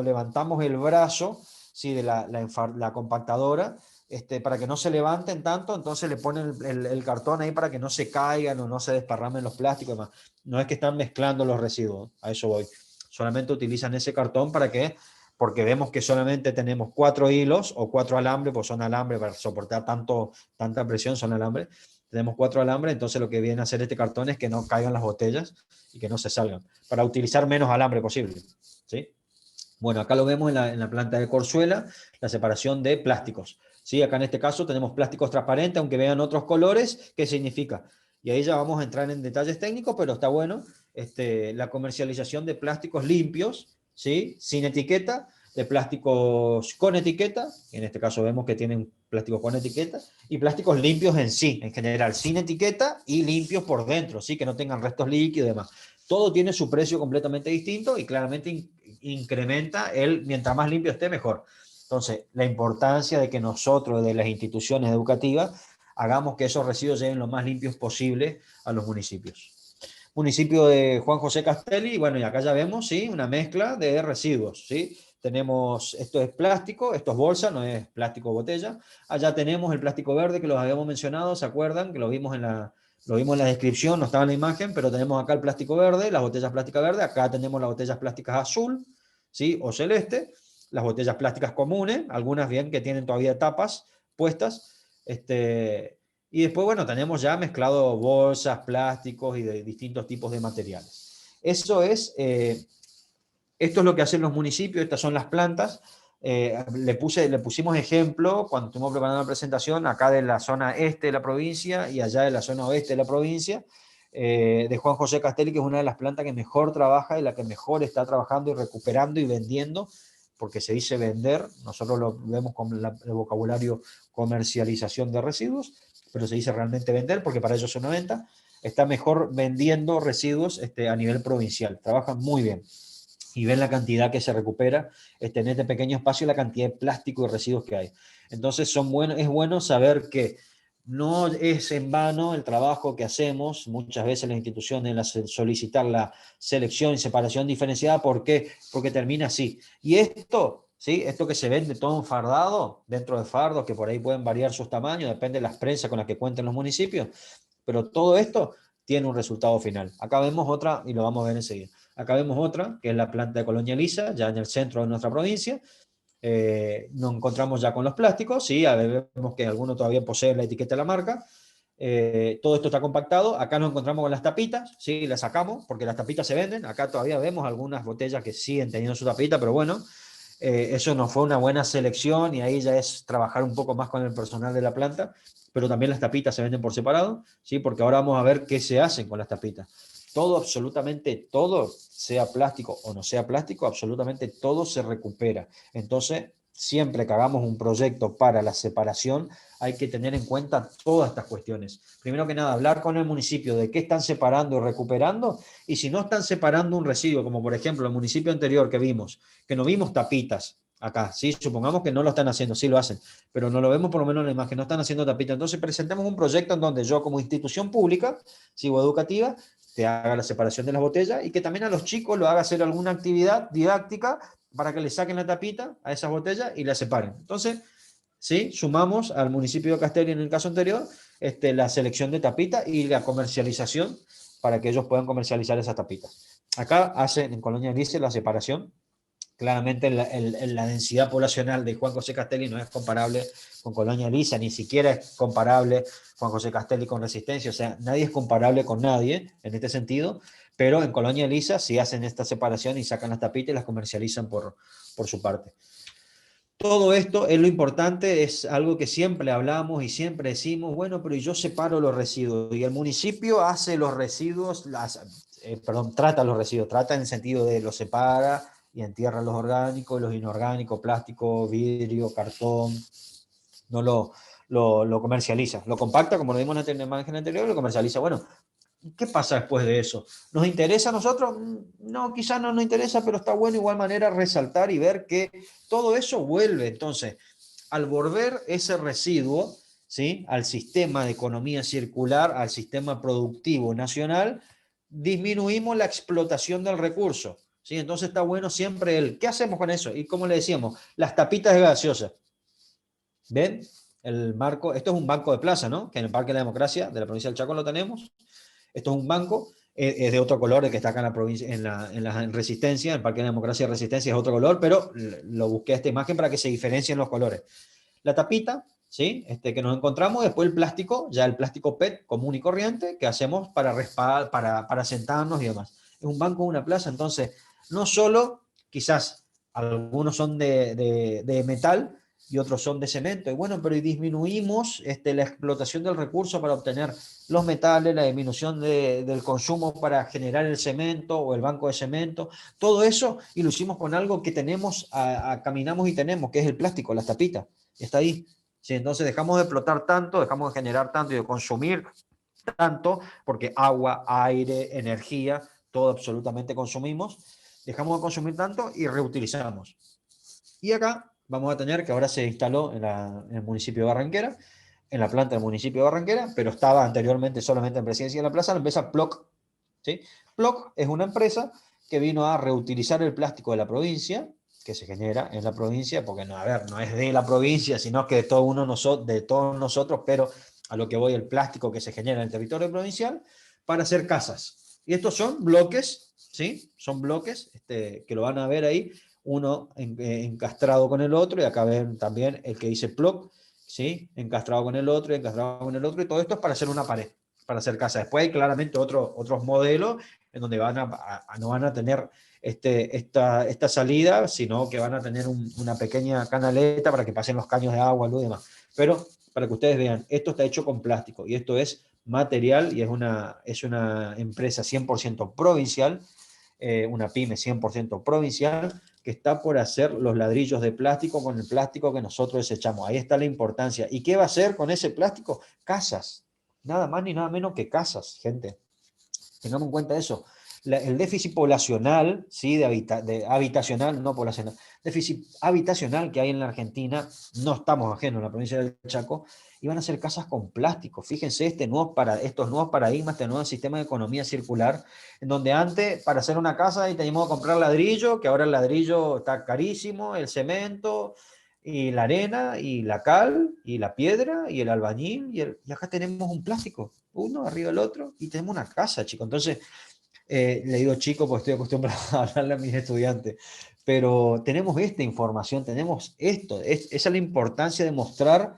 levantamos el brazo, ¿sí? De la compactadora, para que no se levanten tanto, entonces le ponen el cartón ahí para que no se caigan o no se desparramen los plásticos y demás. No es que están mezclando los residuos, a eso voy. Solamente utilizan ese cartón porque vemos que solamente tenemos 4 hilos o 4 alambres, pues son alambres para soportar tanta presión, son alambres. Tenemos 4 alambres, entonces lo que viene a hacer este cartón es que no caigan las botellas y que no se salgan, para utilizar menos alambre posible, ¿sí? Bueno, acá lo vemos en la planta de Corzuela, la separación de plásticos, ¿sí? Acá en este caso tenemos plásticos transparentes, aunque vean otros colores. ¿Qué significa? Y ahí ya vamos a entrar en detalles técnicos, pero está bueno, la comercialización de plásticos limpios, ¿sí? Sin etiqueta, de plásticos con etiqueta, en este caso vemos que tienen plásticos con etiqueta, y plásticos limpios en sí, en general, sin etiqueta y limpios por dentro, ¿sí? Que no tengan restos líquidos y demás. Todo tiene su precio completamente distinto y claramente incrementa mientras más limpio esté, mejor. Entonces, la importancia de que nosotros, de las instituciones educativas, hagamos que esos residuos lleguen lo más limpios posible a los municipios. Municipio de Juan José Castelli, bueno, y acá ya vemos, ¿sí? Una mezcla de residuos, ¿sí? Tenemos, esto es plástico, esto es bolsa, no es plástico o botella. Allá tenemos el plástico verde que los habíamos mencionado, ¿se acuerdan? Que lo vimos en la descripción, no estaba en la imagen, pero tenemos acá el plástico verde, las botellas plásticas verdes, acá tenemos las botellas plásticas azul, ¿sí? O celeste, las botellas plásticas comunes, algunas bien que tienen todavía tapas puestas, y después, bueno, tenemos ya mezclado bolsas, plásticos y de distintos tipos de materiales. Esto es lo que hacen los municipios, estas son las plantas. Le pusimos ejemplo cuando estuvimos preparando la presentación, acá de la zona este de la provincia y allá de la zona oeste de la provincia, de Juan José Castelli, que es una de las plantas que mejor trabaja y la que mejor está trabajando y recuperando y vendiendo, porque se dice vender, nosotros lo vemos con el vocabulario comercialización de residuos, pero se dice realmente vender, porque para ellos es una venta, está mejor vendiendo residuos a nivel provincial, trabajan muy bien. Y ven la cantidad que se recupera en este pequeño espacio, la cantidad de plástico y residuos que hay. Entonces es bueno saber que no es en vano el trabajo que hacemos, muchas veces las instituciones, solicitar la selección y separación diferenciada. ¿Por qué? Porque termina así. Y esto, ¿sí? Esto que se vende todo enfardado, dentro de fardos, que por ahí pueden variar sus tamaños, depende de las prensas con las que cuenten los municipios, pero todo esto tiene un resultado final. Acá vemos otra, y lo vamos a ver enseguida. Acá vemos otra, que es la planta de Colonia Elisa, ya en el centro de nuestra provincia. Nos encontramos ya con los plásticos, sí, vemos que alguno todavía posee la etiqueta de la marca. Todo esto está compactado. Acá nos encontramos con las tapitas, sí, las sacamos, porque las tapitas se venden. Acá todavía vemos algunas botellas que siguen teniendo su tapita, pero bueno, eso no fue una buena selección y ahí ya es trabajar un poco más con el personal de la planta, pero también las tapitas se venden por separado, ¿sí? Porque ahora vamos a ver qué se hacen con las tapitas. Todo, absolutamente todo, sea plástico o no sea plástico, absolutamente todo se recupera. Entonces, siempre que hagamos un proyecto para la separación, hay que tener en cuenta todas estas cuestiones. Primero que nada, hablar con el municipio de qué están separando y recuperando, y si no están separando un residuo, como por ejemplo el municipio anterior que vimos, que no vimos tapitas acá, ¿sí? Supongamos que no lo están haciendo, sí lo hacen, pero no lo vemos por lo menos en la imagen, no están haciendo tapitas. Entonces presentemos un proyecto en donde yo como institución pública, o educativa, te haga la separación de las botellas y que también a los chicos lo haga hacer alguna actividad didáctica para que le saquen la tapita a esas botellas y la separen. Entonces, ¿sí? Sumamos al municipio de Castelli en el caso anterior la selección de tapitas y la comercialización para que ellos puedan comercializar esas tapitas. Acá hacen en Colonia Elisa la separación. Claramente la densidad poblacional de Juan José Castelli no es comparable con Colonia Elisa, ni siquiera es comparable Juan José Castelli con Resistencia, o sea, nadie es comparable con nadie en este sentido, pero en Colonia Elisa sí hacen esta separación y sacan las tapitas y las comercializan por su parte. Todo esto es lo importante, es algo que siempre hablamos y siempre decimos, bueno, pero yo separo los residuos y el municipio hace los residuos, trata los residuos, trata en el sentido de los separa y entierra los orgánicos, los inorgánicos, plástico, vidrio, cartón, no lo comercializa, lo compacta como lo vimos en la imagen anterior, lo comercializa. Bueno, ¿qué pasa después de eso? ¿Nos interesa a nosotros? No, quizás no nos interesa, pero está bueno de igual manera resaltar y ver que todo eso vuelve. Entonces, al volver ese residuo, ¿sí? Al sistema de economía circular, al sistema productivo nacional, disminuimos la explotación del recurso, ¿sí? Entonces está bueno siempre ¿qué hacemos con eso? Y como le decíamos, las tapitas de gaseosa. ¿Ven? El marco, esto es un banco de plaza, ¿no? Que en el Parque de la Democracia de la provincia del Chaco lo tenemos. Esto es un banco, es de otro color, el que está acá en la provincia, en la Resistencia, el Parque de la Democracia de Resistencia es otro color, pero lo busqué esta imagen para que se diferencien los colores. La tapita, ¿sí? Que nos encontramos, después el plástico, ya el plástico PET común y corriente, que hacemos para sentarnos y demás. Es un banco, una plaza, entonces, no solo, quizás algunos son de metal, y otros son de cemento, y bueno, pero disminuimos la explotación del recurso para obtener los metales, la disminución del consumo para generar el cemento o el banco de cemento, todo eso, y lo hicimos con algo que tenemos, caminamos y tenemos, que es el plástico, las tapitas, está ahí. Sí, entonces dejamos de explotar tanto, dejamos de generar tanto y de consumir tanto, porque agua, aire, energía, todo absolutamente consumimos, dejamos de consumir tanto y reutilizamos. Y acá vamos a tener que ahora se instaló en el municipio de Barranquera, en la planta del municipio de Barranquera, pero estaba anteriormente solamente en Presidencia de la Plaza, la empresa PLOC. ¿Sí? PLOC es una empresa que vino a reutilizar el plástico de la provincia, que se genera en la provincia, porque no, a ver, no es de la provincia, sino que de, de todos nosotros, pero a lo que voy, el plástico que se genera en el territorio provincial, para hacer casas. Y estos son bloques, ¿sí? Son bloques que lo van a ver ahí, uno encastrado con el otro, y acá ven también el que dice PLOC, ¿sí? Encastrado con el otro, encastrado con el otro, y todo esto es para hacer una pared, para hacer casa. Después hay claramente otros modelos en donde no van a tener esta salida, sino que van a tener una pequeña canaleta para que pasen los caños de agua, luz y demás. Pero para que ustedes vean, esto está hecho con plástico y esto es material y es una empresa 100% provincial, una pyme 100% provincial, que está por hacer los ladrillos de plástico con el plástico que nosotros desechamos. Ahí está la importancia. ¿Y qué va a hacer con ese plástico? Casas. Nada más ni nada menos que casas, gente. Tengamos en cuenta eso. El déficit poblacional, ¿sí? de habitacional, no poblacional, déficit habitacional que hay en la Argentina, no estamos ajenos en la provincia del Chaco, y van a ser casas con plástico. Fíjense estos nuevos paradigmas, este nuevo sistema de economía circular, en donde antes para hacer una casa teníamos que comprar ladrillo, que ahora el ladrillo está carísimo, el cemento, y la arena, y la cal, y la piedra, y el albañil, y acá tenemos un plástico, uno arriba del otro, y tenemos una casa, chicos. Entonces, le digo chico porque estoy acostumbrado a hablarle a mis estudiantes, pero tenemos esta información, tenemos esto, esa es la importancia de mostrar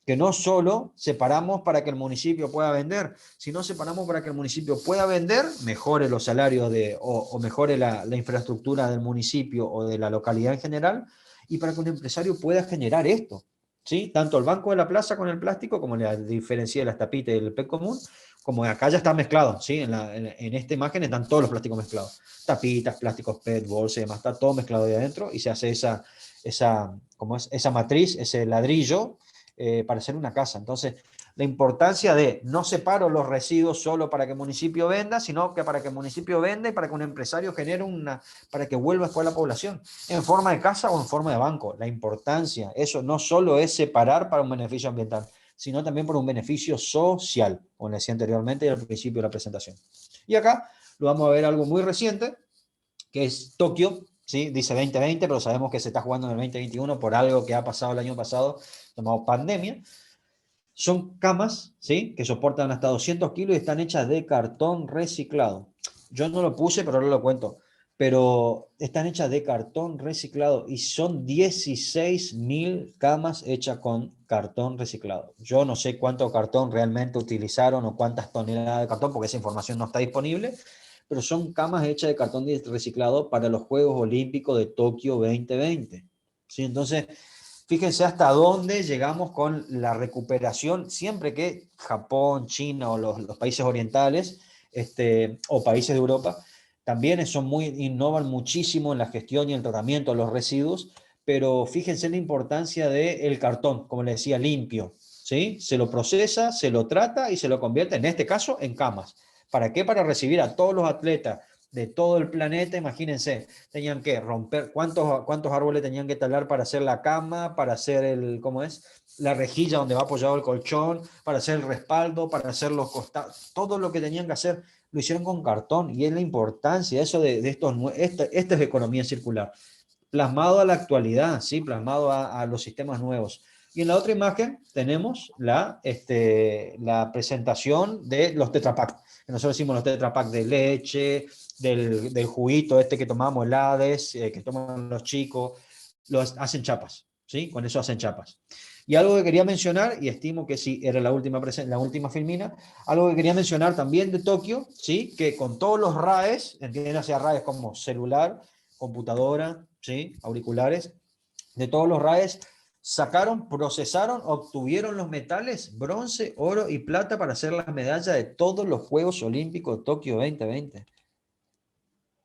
que no solo separamos para que el municipio pueda vender, sino separamos para que el municipio pueda vender, mejore los salarios o mejore la infraestructura del municipio o de la localidad en general, y para que un empresario pueda generar esto. ¿Sí? Tanto el banco de la plaza con el plástico, como la diferencia de las tapitas y el PET común, como acá ya está mezclado, ¿sí? En esta imagen están todos los plásticos mezclados. Tapitas, plásticos PET, bolsas y demás, está todo mezclado ahí adentro y se hace esa matriz, ese ladrillo, para hacer una casa. Entonces, la importancia de no separo los residuos solo para que el municipio venda, sino que para que el municipio venda y para que un empresario genere para que vuelva después a la población, en forma de casa o en forma de banco. La importancia, eso no solo es separar para un beneficio ambiental, sino también por un beneficio social, como le decía anteriormente y al principio de la presentación. Y acá lo vamos a ver algo muy reciente, que es Tokio, ¿sí? Dice 2020, pero sabemos que se está jugando en el 2021 por algo que ha pasado el año pasado, llamado pandemia. Son camas, ¿sí? Que soportan hasta 200 kilos y están hechas de cartón reciclado. Yo no lo puse, pero ahora lo cuento. Pero están hechas de cartón reciclado y son 16.000 camas hechas con cartón reciclado. Yo no sé cuánto cartón realmente utilizaron o cuántas toneladas de cartón, porque esa información no está disponible, pero son camas hechas de cartón reciclado para los Juegos Olímpicos de Tokio 2020. ¿Sí? Entonces, fíjense hasta dónde llegamos con la recuperación, siempre que Japón, China o los países orientales o países de Europa también innovan muchísimo en la gestión y el tratamiento de los residuos, pero fíjense en la importancia del cartón, como les decía, limpio, ¿sí? Se lo procesa, se lo trata y se lo convierte, en este caso, en camas. ¿Para qué? Para recibir a todos los atletas de todo el planeta. Imagínense, tenían que romper, cuántos árboles tenían que talar para hacer la cama, para hacer la rejilla donde va apoyado el colchón, para hacer el respaldo, para hacer los costados, todo lo que tenían que hacer lo hicieron con cartón, y es la importancia eso de esta es economía circular, plasmado a la actualidad, ¿sí? Plasmado a los sistemas nuevos. Y en la otra imagen tenemos la presentación de los Tetra Pak, que nosotros decimos los Tetra Pak de leche, del juguito que tomamos, el Hades, que toman los chicos, hacen chapas, ¿sí? Con eso hacen chapas. Y algo que quería mencionar, y estimo que sí, era la última filmina, algo que quería mencionar también de Tokio, ¿sí? Que con todos los RAEs, entiéndase a RAEs como celular, computadora, ¿sí? Auriculares, de todos los RAEs, procesaron, obtuvieron los metales, bronce, oro y plata para hacer las medallas de todos los Juegos Olímpicos de Tokio 2020.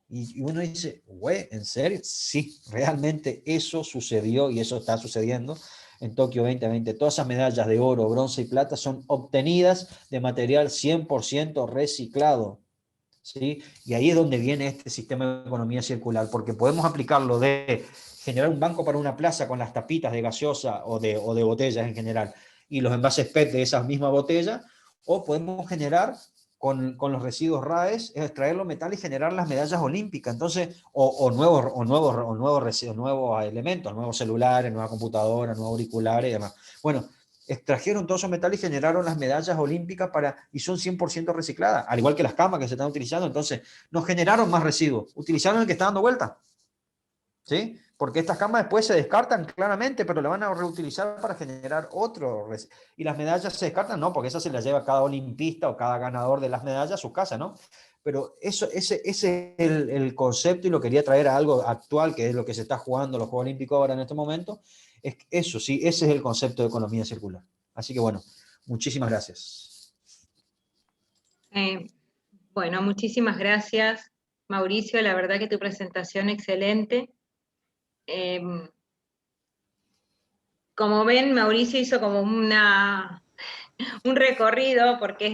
Y uno dice, güey, ¿en serio? Sí, realmente eso sucedió y eso está sucediendo en Tokio 2020. Todas esas medallas de oro, bronce y plata son obtenidas de material 100% reciclado. ¿sí? Y ahí es donde viene este sistema de economía circular, porque podemos aplicarlo de generar un banco para una plaza con las tapitas de gaseosa o de botellas en general, y los envases PET de esas mismas botellas, o podemos generar con los residuos RAES, es extraer los metales y generar las medallas olímpicas, entonces, o nuevos elementos, nuevos celulares, nuevas computadoras, nuevos auriculares y demás. Bueno, extrajeron todos esos metales y generaron las medallas olímpicas y son 100% recicladas, al igual que las camas que se están utilizando, entonces no generaron más residuos, utilizaron el que está dando vuelta, ¿sí? Porque estas camas después se descartan claramente, pero la van a reutilizar para generar otro. Y las medallas se descartan, no, porque esas se las lleva cada olimpista o cada ganador de las medallas a su casa, ¿no? Pero ese es el concepto, y lo quería traer a algo actual, que es lo que se está jugando los Juegos Olímpicos ahora en este momento. Es eso, sí, ese es el concepto de economía circular. Así que bueno, muchísimas gracias. Bueno, muchísimas gracias, Mauricio. La verdad que tu presentación excelente. Como ven, Mauricio hizo como un recorrido porque es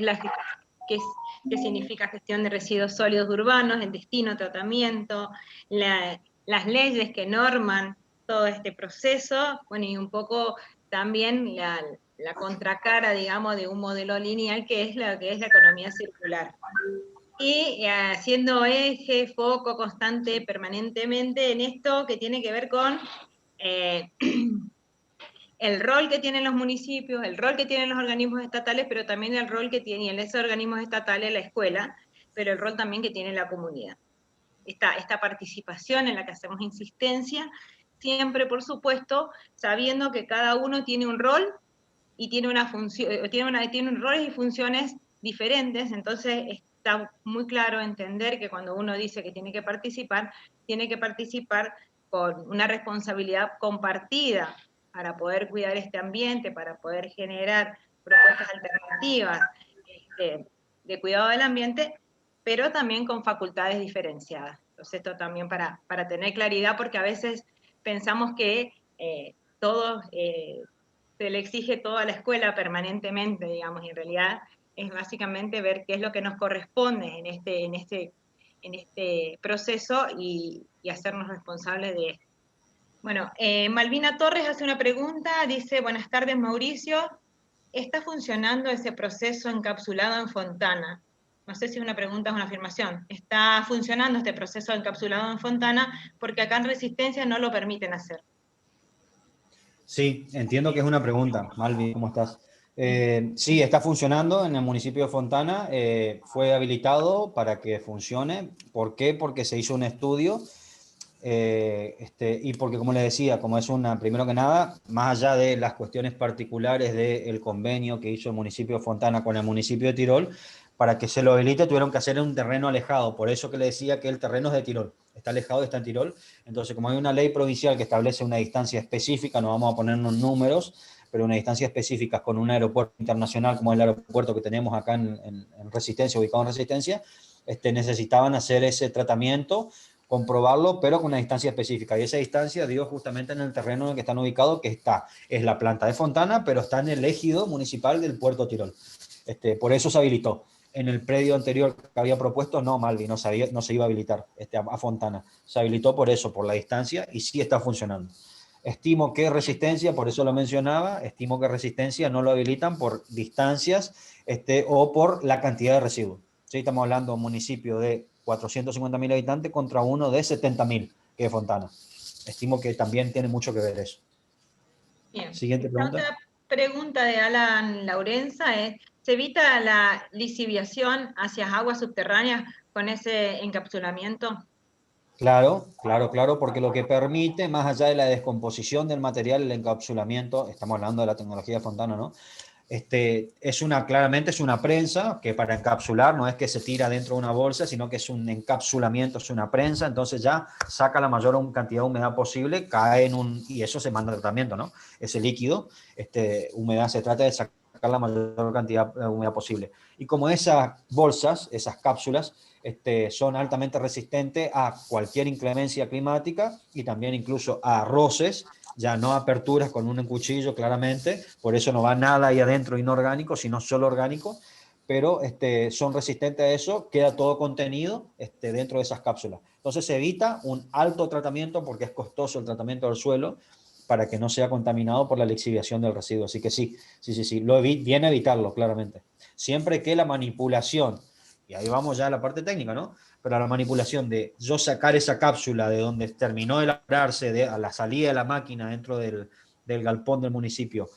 qué significa gestión de residuos sólidos urbanos, el destino, tratamiento, las leyes que norman todo este proceso, bueno, y un poco también la contracara, digamos, de un modelo lineal que es la economía circular. Y haciendo eje, foco constante, permanentemente en esto que tiene que ver con el rol que tienen los municipios, el rol que tienen los organismos estatales, pero también el rol que tienen esos organismos estatales, la escuela, pero el rol también que tiene la comunidad. Esta participación en la que hacemos insistencia, siempre, por supuesto, sabiendo que cada uno tiene un rol y tiene una función, tiene roles y funciones diferentes, entonces está muy claro entender que cuando uno dice que tiene que participar con una responsabilidad compartida para poder cuidar este ambiente, para poder generar propuestas alternativas de cuidado del ambiente, pero también con facultades diferenciadas. Entonces esto también para tener claridad, porque a veces pensamos que todos se le exige todo a la escuela permanentemente, digamos, y en realidad es básicamente ver qué es lo que nos corresponde en este proceso y hacernos responsables de esto. Bueno, Malvina Torres hace una pregunta, dice, buenas tardes Mauricio, ¿está funcionando ese proceso encapsulado en Fontana? No sé si es una pregunta o una afirmación. ¿Está funcionando este proceso encapsulado en Fontana? Porque acá en Resistencia no lo permiten hacer. Sí, entiendo que es una pregunta. Malvi, ¿cómo estás? Sí, está funcionando en el municipio de Fontana. Fue habilitado para que funcione. ¿Por qué? Porque se hizo un estudio y porque, como les decía, como es primero que nada, más allá de las cuestiones particulares del convenio que hizo el municipio de Fontana con el municipio de Tirol, para que se lo habilite tuvieron que hacer un terreno alejado. Por eso que le decía que el terreno es de Tirol. Está alejado, está en Tirol. Entonces, como hay una ley provincial que establece una distancia específica, no vamos a ponernos números, pero una distancia específica con un aeropuerto internacional como es el aeropuerto que tenemos acá en Resistencia, ubicado en Resistencia, necesitaban hacer ese tratamiento, comprobarlo, pero con una distancia específica. Y esa distancia dio justamente en el terreno en el que están ubicados, es la planta de Fontana, pero está en el ejido municipal del Puerto Tirol. Por eso se habilitó. En el predio anterior que había propuesto, no, Malvi, no se iba a habilitar a Fontana. Se habilitó por eso, por la distancia, y sí está funcionando. Estimo que Resistencia, por eso lo mencionaba, estimo que Resistencia no lo habilitan por distancias o por la cantidad de residuos. ¿Sí? Estamos hablando de un municipio de 450.000 habitantes contra uno de 70.000, que es Fontana. Estimo que también tiene mucho que ver eso. Bien. Siguiente pregunta. Otra pregunta de Alan Laurenza es, ¿se evita la lisiviación hacia aguas subterráneas con ese encapsulamiento? Claro, porque lo que permite, más allá de la descomposición del material, el encapsulamiento, estamos hablando de la tecnología de Fontana, ¿no? Claramente es una prensa que para encapsular no es que se tira dentro de una bolsa, sino que es un encapsulamiento, es una prensa, entonces ya saca la mayor cantidad de humedad posible, cae y eso se manda a tratamiento, ¿no? Ese líquido, humedad, se trata de sacar la mayor cantidad de humedad posible. Y como esas bolsas, esas cápsulas, son altamente resistentes a cualquier inclemencia climática y también incluso a roces, ya no aperturas con un cuchillo claramente, por eso no va nada ahí adentro inorgánico, sino solo orgánico, pero son resistentes a eso, queda todo contenido dentro de esas cápsulas. Entonces se evita un alto tratamiento porque es costoso el tratamiento del suelo para que no sea contaminado por la lixiviación del residuo. Así que sí, viene a evitarlo claramente. Siempre que la manipulación, y ahí vamos ya a la parte técnica, ¿no? Pero la manipulación de yo sacar esa cápsula de donde terminó de elaborarse, a la salida de la máquina dentro del galpón del municipio,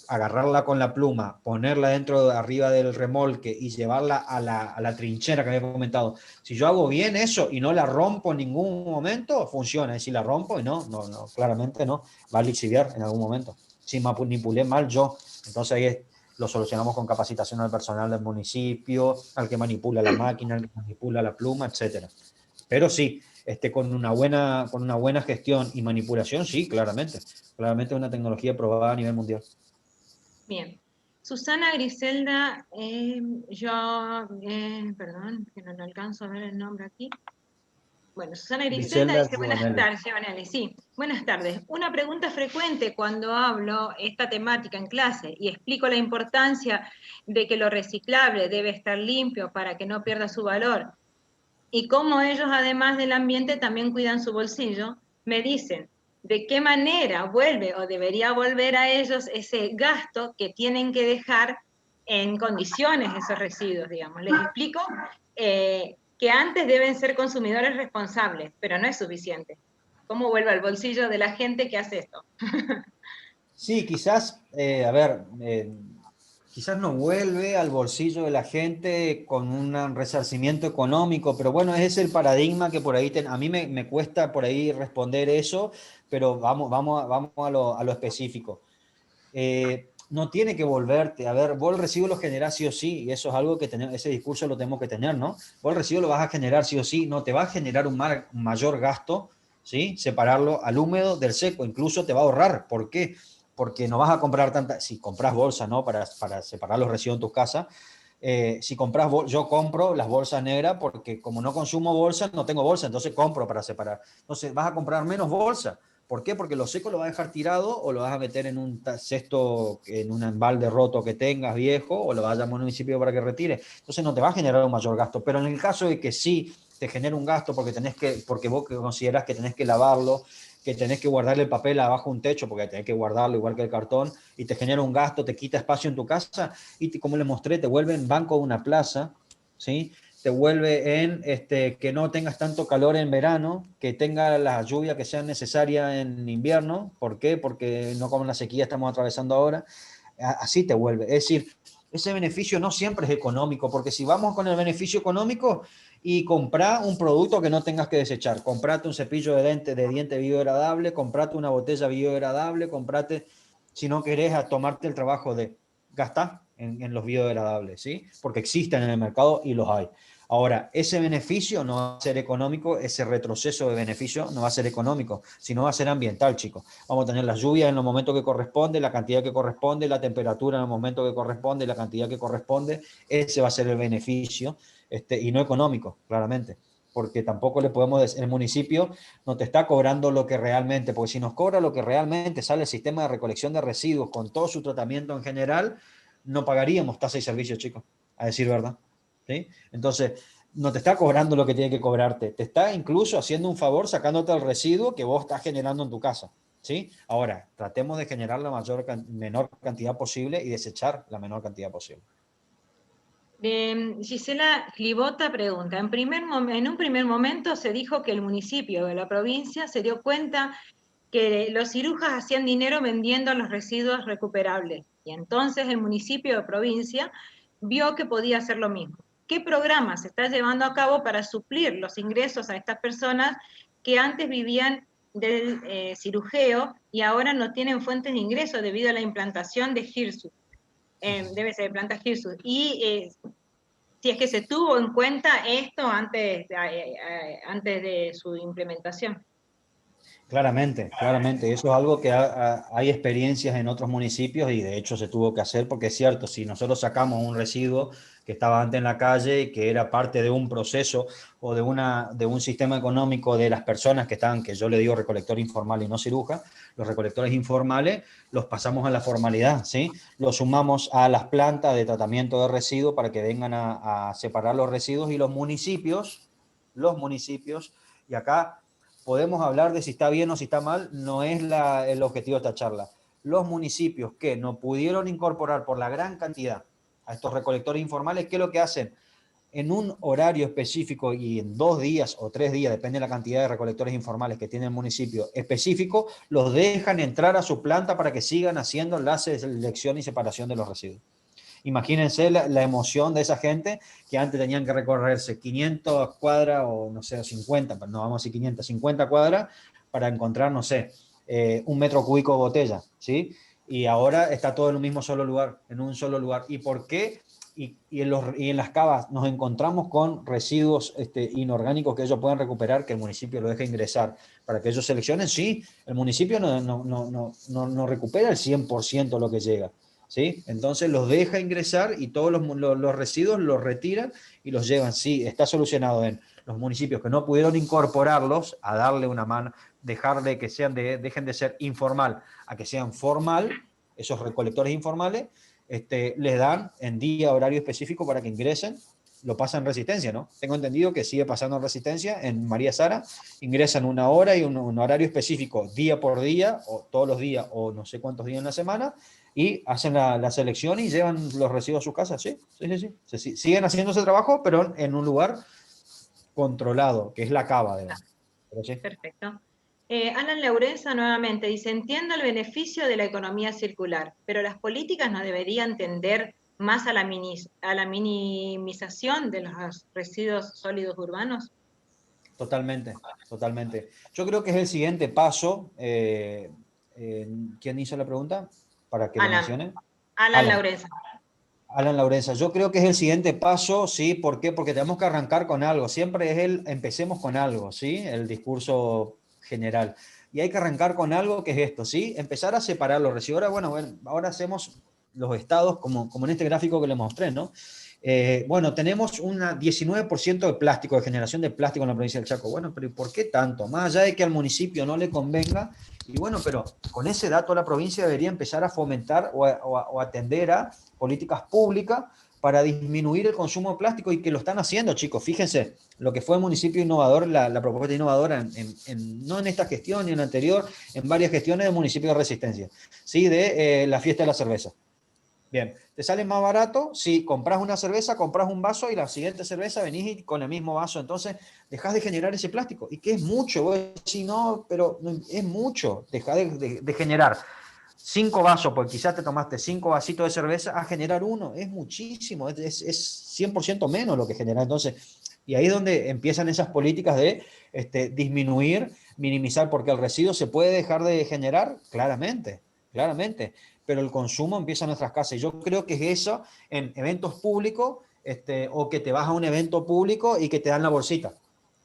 agarrarla con la pluma, ponerla arriba del remolque y llevarla a la trinchera que había comentado. Si yo hago bien eso y no la rompo en ningún momento, funciona. Y si la rompo y no, claramente no, va a lixiviar en algún momento. Si manipulé mal yo, entonces ahí lo solucionamos con capacitación al personal del municipio, al que manipula la máquina, al que manipula la pluma, etcétera. Pero sí, con una buena gestión y manipulación, sí, claramente. Claramente es una tecnología probada a nivel mundial. Bien. Susana Griselda, perdón, que no alcanzo a ver el nombre aquí. Bueno, Susana Griselda dice, buenas tardes, Giovanelli, sí, buenas tardes. Una pregunta frecuente cuando hablo esta temática en clase y explico la importancia de que lo reciclable debe estar limpio para que no pierda su valor y cómo ellos, además del ambiente, también cuidan su bolsillo, me dicen de qué manera vuelve o debería volver a ellos ese gasto que tienen que dejar en condiciones esos residuos, digamos. Les explico que antes deben ser consumidores responsables, pero no es suficiente. ¿Cómo vuelve al bolsillo de la gente que hace esto? Sí, quizás, quizás no vuelve al bolsillo de la gente con un resarcimiento económico, pero bueno, ese es el paradigma que por ahí, a mí me cuesta por ahí responder eso, pero vamos a lo específico. No tiene que volverte, vos el residuo lo generás sí o sí, y eso es algo que ese discurso lo tenemos que tener, ¿no? Vos el residuo lo vas a generar sí o sí, no te va a generar un mayor gasto, ¿sí? Separarlo al húmedo del seco, incluso te va a ahorrar. ¿Por qué? Porque no vas a comprar si compras bolsa, ¿no? Para separar los residuos en tu casa. Si compras, yo compro las bolsas negras porque como no consumo bolsa, no tengo bolsa, entonces compro para separar. Entonces vas a comprar menos bolsa. ¿Por qué? Porque lo seco lo vas a dejar tirado o lo vas a meter en un cesto, en un embalde roto que tengas viejo, o lo vas a llamar a un municipio para que retire. Entonces no te va a generar un mayor gasto. Pero en el caso de que sí te genere un gasto porque vos considerás que tenés que lavarlo, que tenés que guardarle el papel abajo un techo, porque tenés que guardarlo igual que el cartón, y te genera un gasto, te quita espacio en tu casa, y como les mostré, te vuelve en banco de una plaza, ¿sí? Te vuelve en que no tengas tanto calor en verano, que tenga las lluvias que sean necesarias en invierno. ¿Por qué? Porque no como la sequía estamos atravesando ahora. Así te vuelve. Es decir, ese beneficio no siempre es económico, porque si vamos con el beneficio económico y comprar un producto que no tengas que desechar, comprate un cepillo de diente biodegradable, comprate una botella biodegradable, comprate, si no querés, a tomarte el trabajo de gastar en los biodegradables, ¿sí? Porque existen en el mercado y los hay. Ahora, ese beneficio no va a ser económico, ese retroceso de beneficio no va a ser económico, sino va a ser ambiental, chicos. Vamos a tener las lluvias en los momentos que corresponde, la cantidad que corresponde, la temperatura en el momento que corresponde, la cantidad que corresponde. Ese va a ser el beneficio, y no económico, claramente. Porque tampoco le podemos decir, el municipio no te está cobrando lo que realmente, porque si nos cobra lo que realmente sale el sistema de recolección de residuos con todo su tratamiento en general, no pagaríamos tasa y servicios, chicos, a decir verdad. ¿Sí? Entonces, no te está cobrando lo que tiene que cobrarte, te está incluso haciendo un favor sacándote el residuo que vos estás generando en tu casa. ¿Sí? Ahora, tratemos de generar la menor cantidad posible y desechar la menor cantidad posible. Gisela Clibota pregunta, en un primer momento se dijo que el municipio de la provincia se dio cuenta que los cirujas hacían dinero vendiendo los residuos recuperables, y entonces el municipio de provincia vio que podía hacer lo mismo. ¿Qué programa se está llevando a cabo para suplir los ingresos a estas personas que antes vivían del cirujeo y ahora no tienen fuentes de ingreso debido a la implantación de Hirsu? Debe ser de plantas Hirsu. Y si es que se tuvo en cuenta esto antes de su implementación. Claramente, claramente. Eso es algo que hay experiencias en otros municipios y de hecho se tuvo que hacer porque es cierto, si nosotros sacamos un residuo que estaba antes en la calle y que era parte de un proceso o de un sistema económico de las personas que estaban, que yo le digo recolector informal y no ciruja, los recolectores informales los pasamos a la formalidad, ¿sí? Los sumamos a las plantas de tratamiento de residuos para que vengan a separar los residuos y los municipios, y acá podemos hablar de si está bien o si está mal, no es el objetivo de esta charla. Los municipios que no pudieron incorporar por la gran cantidad a estos recolectores informales, ¿qué es lo que hacen? En un horario específico y en 2 días o 3 días, depende de la cantidad de recolectores informales que tiene el municipio específico, los dejan entrar a su planta para que sigan haciendo la selección y separación de los residuos. Imagínense la emoción de esa gente que antes tenían que recorrerse 500 cuadras o no sé, 50, no vamos a decir 500, 50 cuadras para encontrar, no sé, 1 metro cúbico de botella, ¿sí? Y ahora está todo en un mismo solo lugar, en un solo lugar. ¿Y por qué? Y en las cavas nos encontramos con residuos inorgánicos que ellos pueden recuperar, que el municipio lo deja ingresar para que ellos seleccionen. Sí, el municipio no recupera el 100% lo que llega, ¿sí? Entonces los deja ingresar y todos los residuos los retiran y los llevan. Sí, está solucionado en los municipios que no pudieron incorporarlos, a darle una mano, dejarle que dejen de ser informal a que sean formal, esos recolectores informales, les dan en día, horario específico para que ingresen, lo pasan en Resistencia, ¿no? Tengo entendido que sigue pasando en Resistencia, en María Sara, ingresan 1 hora y un horario específico, día por día, o todos los días, o no sé cuántos días en la semana, y hacen la selección y llevan los residuos a sus casas, sí, sí, sí. Siguen haciendo ese trabajo, pero en un lugar controlado, que es la cava, digamos. Pero sí. Perfecto. Alan Laurenza nuevamente dice, entiendo el beneficio de la economía circular, pero las políticas no deberían tender más a la minimización de los residuos sólidos urbanos. Totalmente, totalmente. Yo creo que es el siguiente paso. ¿Quién hizo la pregunta? Para que lo Alan, mencione. Alan Alan. Laurenza. Alan Laurenza. Yo creo que es el siguiente paso, ¿sí? ¿Por qué? Porque tenemos que arrancar con algo. Siempre empecemos con algo, ¿sí? El discurso general. Y hay que arrancar con algo que es esto, ¿sí? Empezar a separar los residuos. Ahora, bueno, ahora hacemos los estados como en este gráfico que le mostré, ¿no? Bueno, tenemos un 19% de plástico, de generación de plástico en la provincia del Chaco. Bueno, pero ¿y por qué tanto? Más allá de que al municipio no le convenga, y bueno, pero con ese dato la provincia debería empezar a fomentar o atender a políticas públicas para disminuir el consumo de plástico, y que lo están haciendo, chicos. Fíjense lo que fue el municipio innovador, la propuesta innovadora, no en esta gestión ni en la anterior, en varias gestiones del municipio de Resistencia, ¿sí? De la fiesta de la cerveza. Bien, ¿te sale más barato? Si compras una cerveza, compras un vaso y la siguiente cerveza venís con el mismo vaso. Entonces, dejás de generar ese plástico. ¿Y qué es mucho? Vos decís, no, pero es mucho. Dejá de generar 5 vasos, porque quizás te tomaste 5 vasitos de cerveza, a generar uno. Es muchísimo, es 100% menos lo que genera. Entonces, y ahí es donde empiezan esas políticas de disminuir, minimizar, porque el residuo se puede dejar de generar, claramente, claramente, pero el consumo empieza en nuestras casas. Y yo creo que es eso en eventos públicos, o que te vas a un evento público y que te dan la bolsita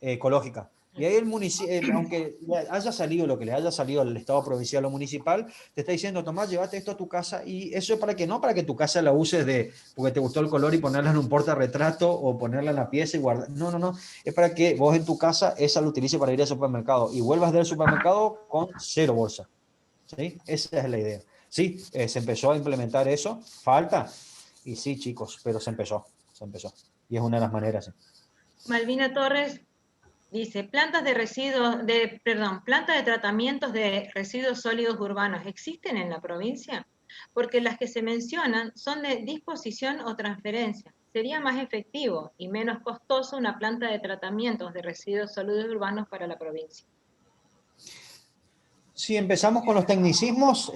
ecológica. Y ahí el municipio, aunque haya salido lo que le haya salido al Estado provincial o municipal, te está diciendo, Tomás, llévate esto a tu casa, y eso es para que no, para que tu casa la uses porque te gustó el color y ponerla en un portarretrato o ponerla en la pieza y guardar. No, no, no. Es para que vos en tu casa esa lo utilices para ir al supermercado y vuelvas del supermercado con 0 bolsa. ¿Sí? Esa es la idea. Sí, se empezó a implementar eso, falta, y sí, chicos, pero se empezó. Y es una de las maneras. ¿Sí? Malvina Torres dice, plantas de tratamientos de residuos sólidos urbanos, ¿existen en la provincia? Porque las que se mencionan son de disposición o transferencia. Sería más efectivo y menos costoso una planta de tratamientos de residuos sólidos urbanos para la provincia. Si empezamos con los tecnicismos,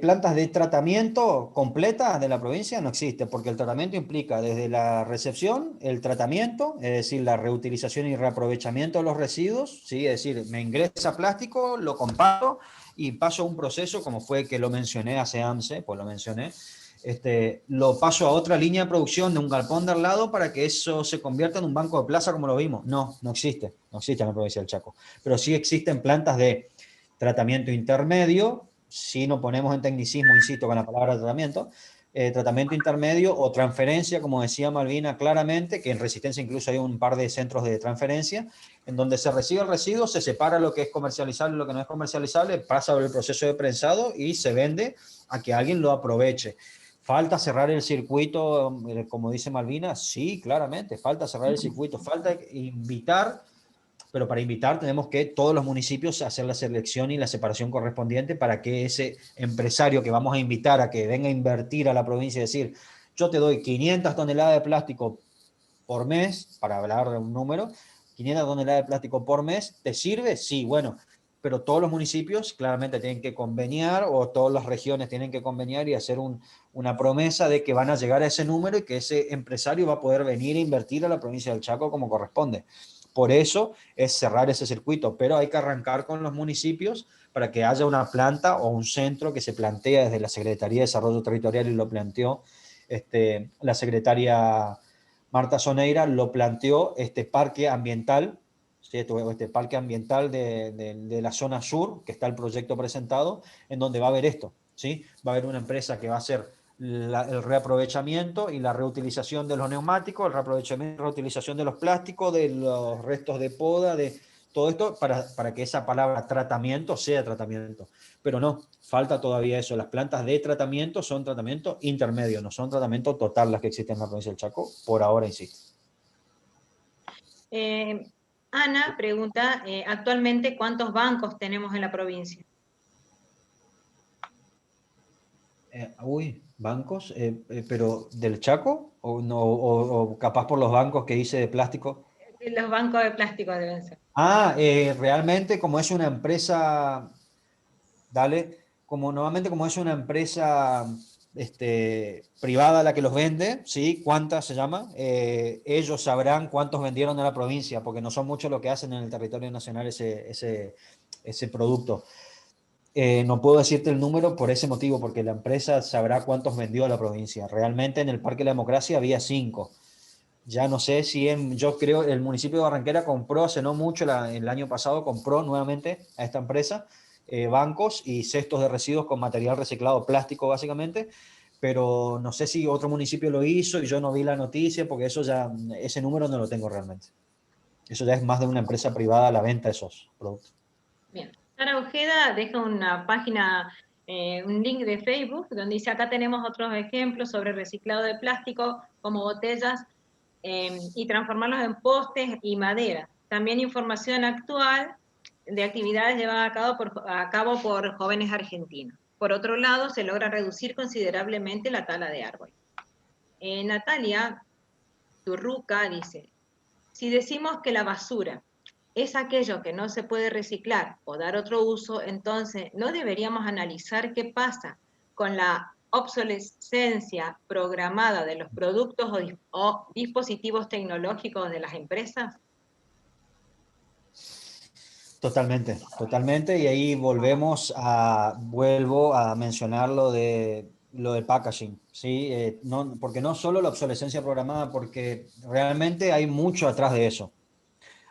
plantas de tratamiento completas de la provincia no existe, porque el tratamiento implica desde la recepción, el tratamiento, es decir, la reutilización y reaprovechamiento de los residuos, ¿sí? Es decir, me ingresa plástico, lo comparto y paso a un proceso, como fue que lo mencioné hace AMSE, pues lo mencioné, lo paso a otra línea de producción de un galpón de al lado para que eso se convierta en un banco de plaza como lo vimos. No, no existe en la provincia del Chaco. Pero sí existen plantas de tratamiento intermedio, si nos ponemos en tecnicismo, insisto, con la palabra tratamiento intermedio o transferencia, como decía Malvina claramente, que en Resistencia incluso hay un par de centros de transferencia, en donde se recibe el residuo, se separa lo que es comercializable y lo que no es comercializable, pasa por el proceso de prensado y se vende a que alguien lo aproveche. ¿Falta cerrar el circuito, como dice Malvina? Sí, claramente, falta cerrar el circuito, falta invitar, pero para invitar tenemos que todos los municipios hacer la selección y la separación correspondiente para que ese empresario que vamos a invitar a que venga a invertir a la provincia y decir, yo te doy 500 toneladas de plástico por mes, para hablar de un número, 500 toneladas de plástico por mes, ¿te sirve? Sí, bueno, pero todos los municipios claramente tienen que conveniar o todas las regiones tienen que conveniar y hacer una promesa de que van a llegar a ese número y que ese empresario va a poder venir a invertir a la provincia del Chaco como corresponde. Por eso es cerrar ese circuito, pero hay que arrancar con los municipios para que haya una planta o un centro que se plantea desde la Secretaría de Desarrollo Territorial y lo planteó la secretaria Marta Soneira, lo planteó este parque ambiental, ¿sí? Este parque ambiental de la zona sur, que está el proyecto presentado, en donde va a haber esto, ¿sí? Va a haber una empresa que va a hacer el reaprovechamiento y la reutilización de los neumáticos, el reaprovechamiento y reutilización de los plásticos, de los restos de poda, de todo esto para que esa palabra tratamiento sea tratamiento. Pero no, falta todavía eso. Las plantas de tratamiento son tratamiento intermedio, no son tratamiento total las que existen en la provincia del Chaco, por ahora insisto. Ana pregunta, actualmente, ¿cuántos bancos tenemos en la provincia? ¿Bancos? ¿Pero del Chaco? ¿O, no, o capaz por los bancos que hice de plástico? Los bancos de plástico deben ser. Realmente como es una empresa, normalmente como es una empresa privada la que los vende, ¿sí? ¿Cuántas se llama? Ellos sabrán cuántos vendieron a la provincia, porque no son muchos los que hacen en el territorio nacional ese producto. No puedo decirte el número por ese motivo, porque la empresa sabrá cuántos vendió a la provincia. Realmente en el Parque de la Democracia había 5. Ya no sé si yo creo el municipio de Barranquera compró hace no mucho, el año pasado compró nuevamente a esta empresa bancos y cestos de residuos con material reciclado, plástico básicamente, pero no sé si otro municipio lo hizo y yo no vi la noticia porque ese número no lo tengo realmente. Eso ya es más de una empresa privada a la venta de esos productos. Bien. Sara Ojeda deja una página, un link de Facebook, donde dice, acá tenemos otros ejemplos sobre reciclado de plástico, como botellas, y transformarlos en postes y madera. También información actual de actividades llevadas a cabo por jóvenes argentinos. Por otro lado, se logra reducir considerablemente la tala de árboles. Natalia Turruca dice, si decimos que la basura es aquello que no se puede reciclar o dar otro uso, entonces no deberíamos analizar qué pasa con la obsolescencia programada de los productos o dispositivos tecnológicos de las empresas. Totalmente, totalmente, y ahí vuelvo a mencionar lo del packaging, ¿sí? Porque no solo la obsolescencia programada, porque realmente hay mucho atrás de eso.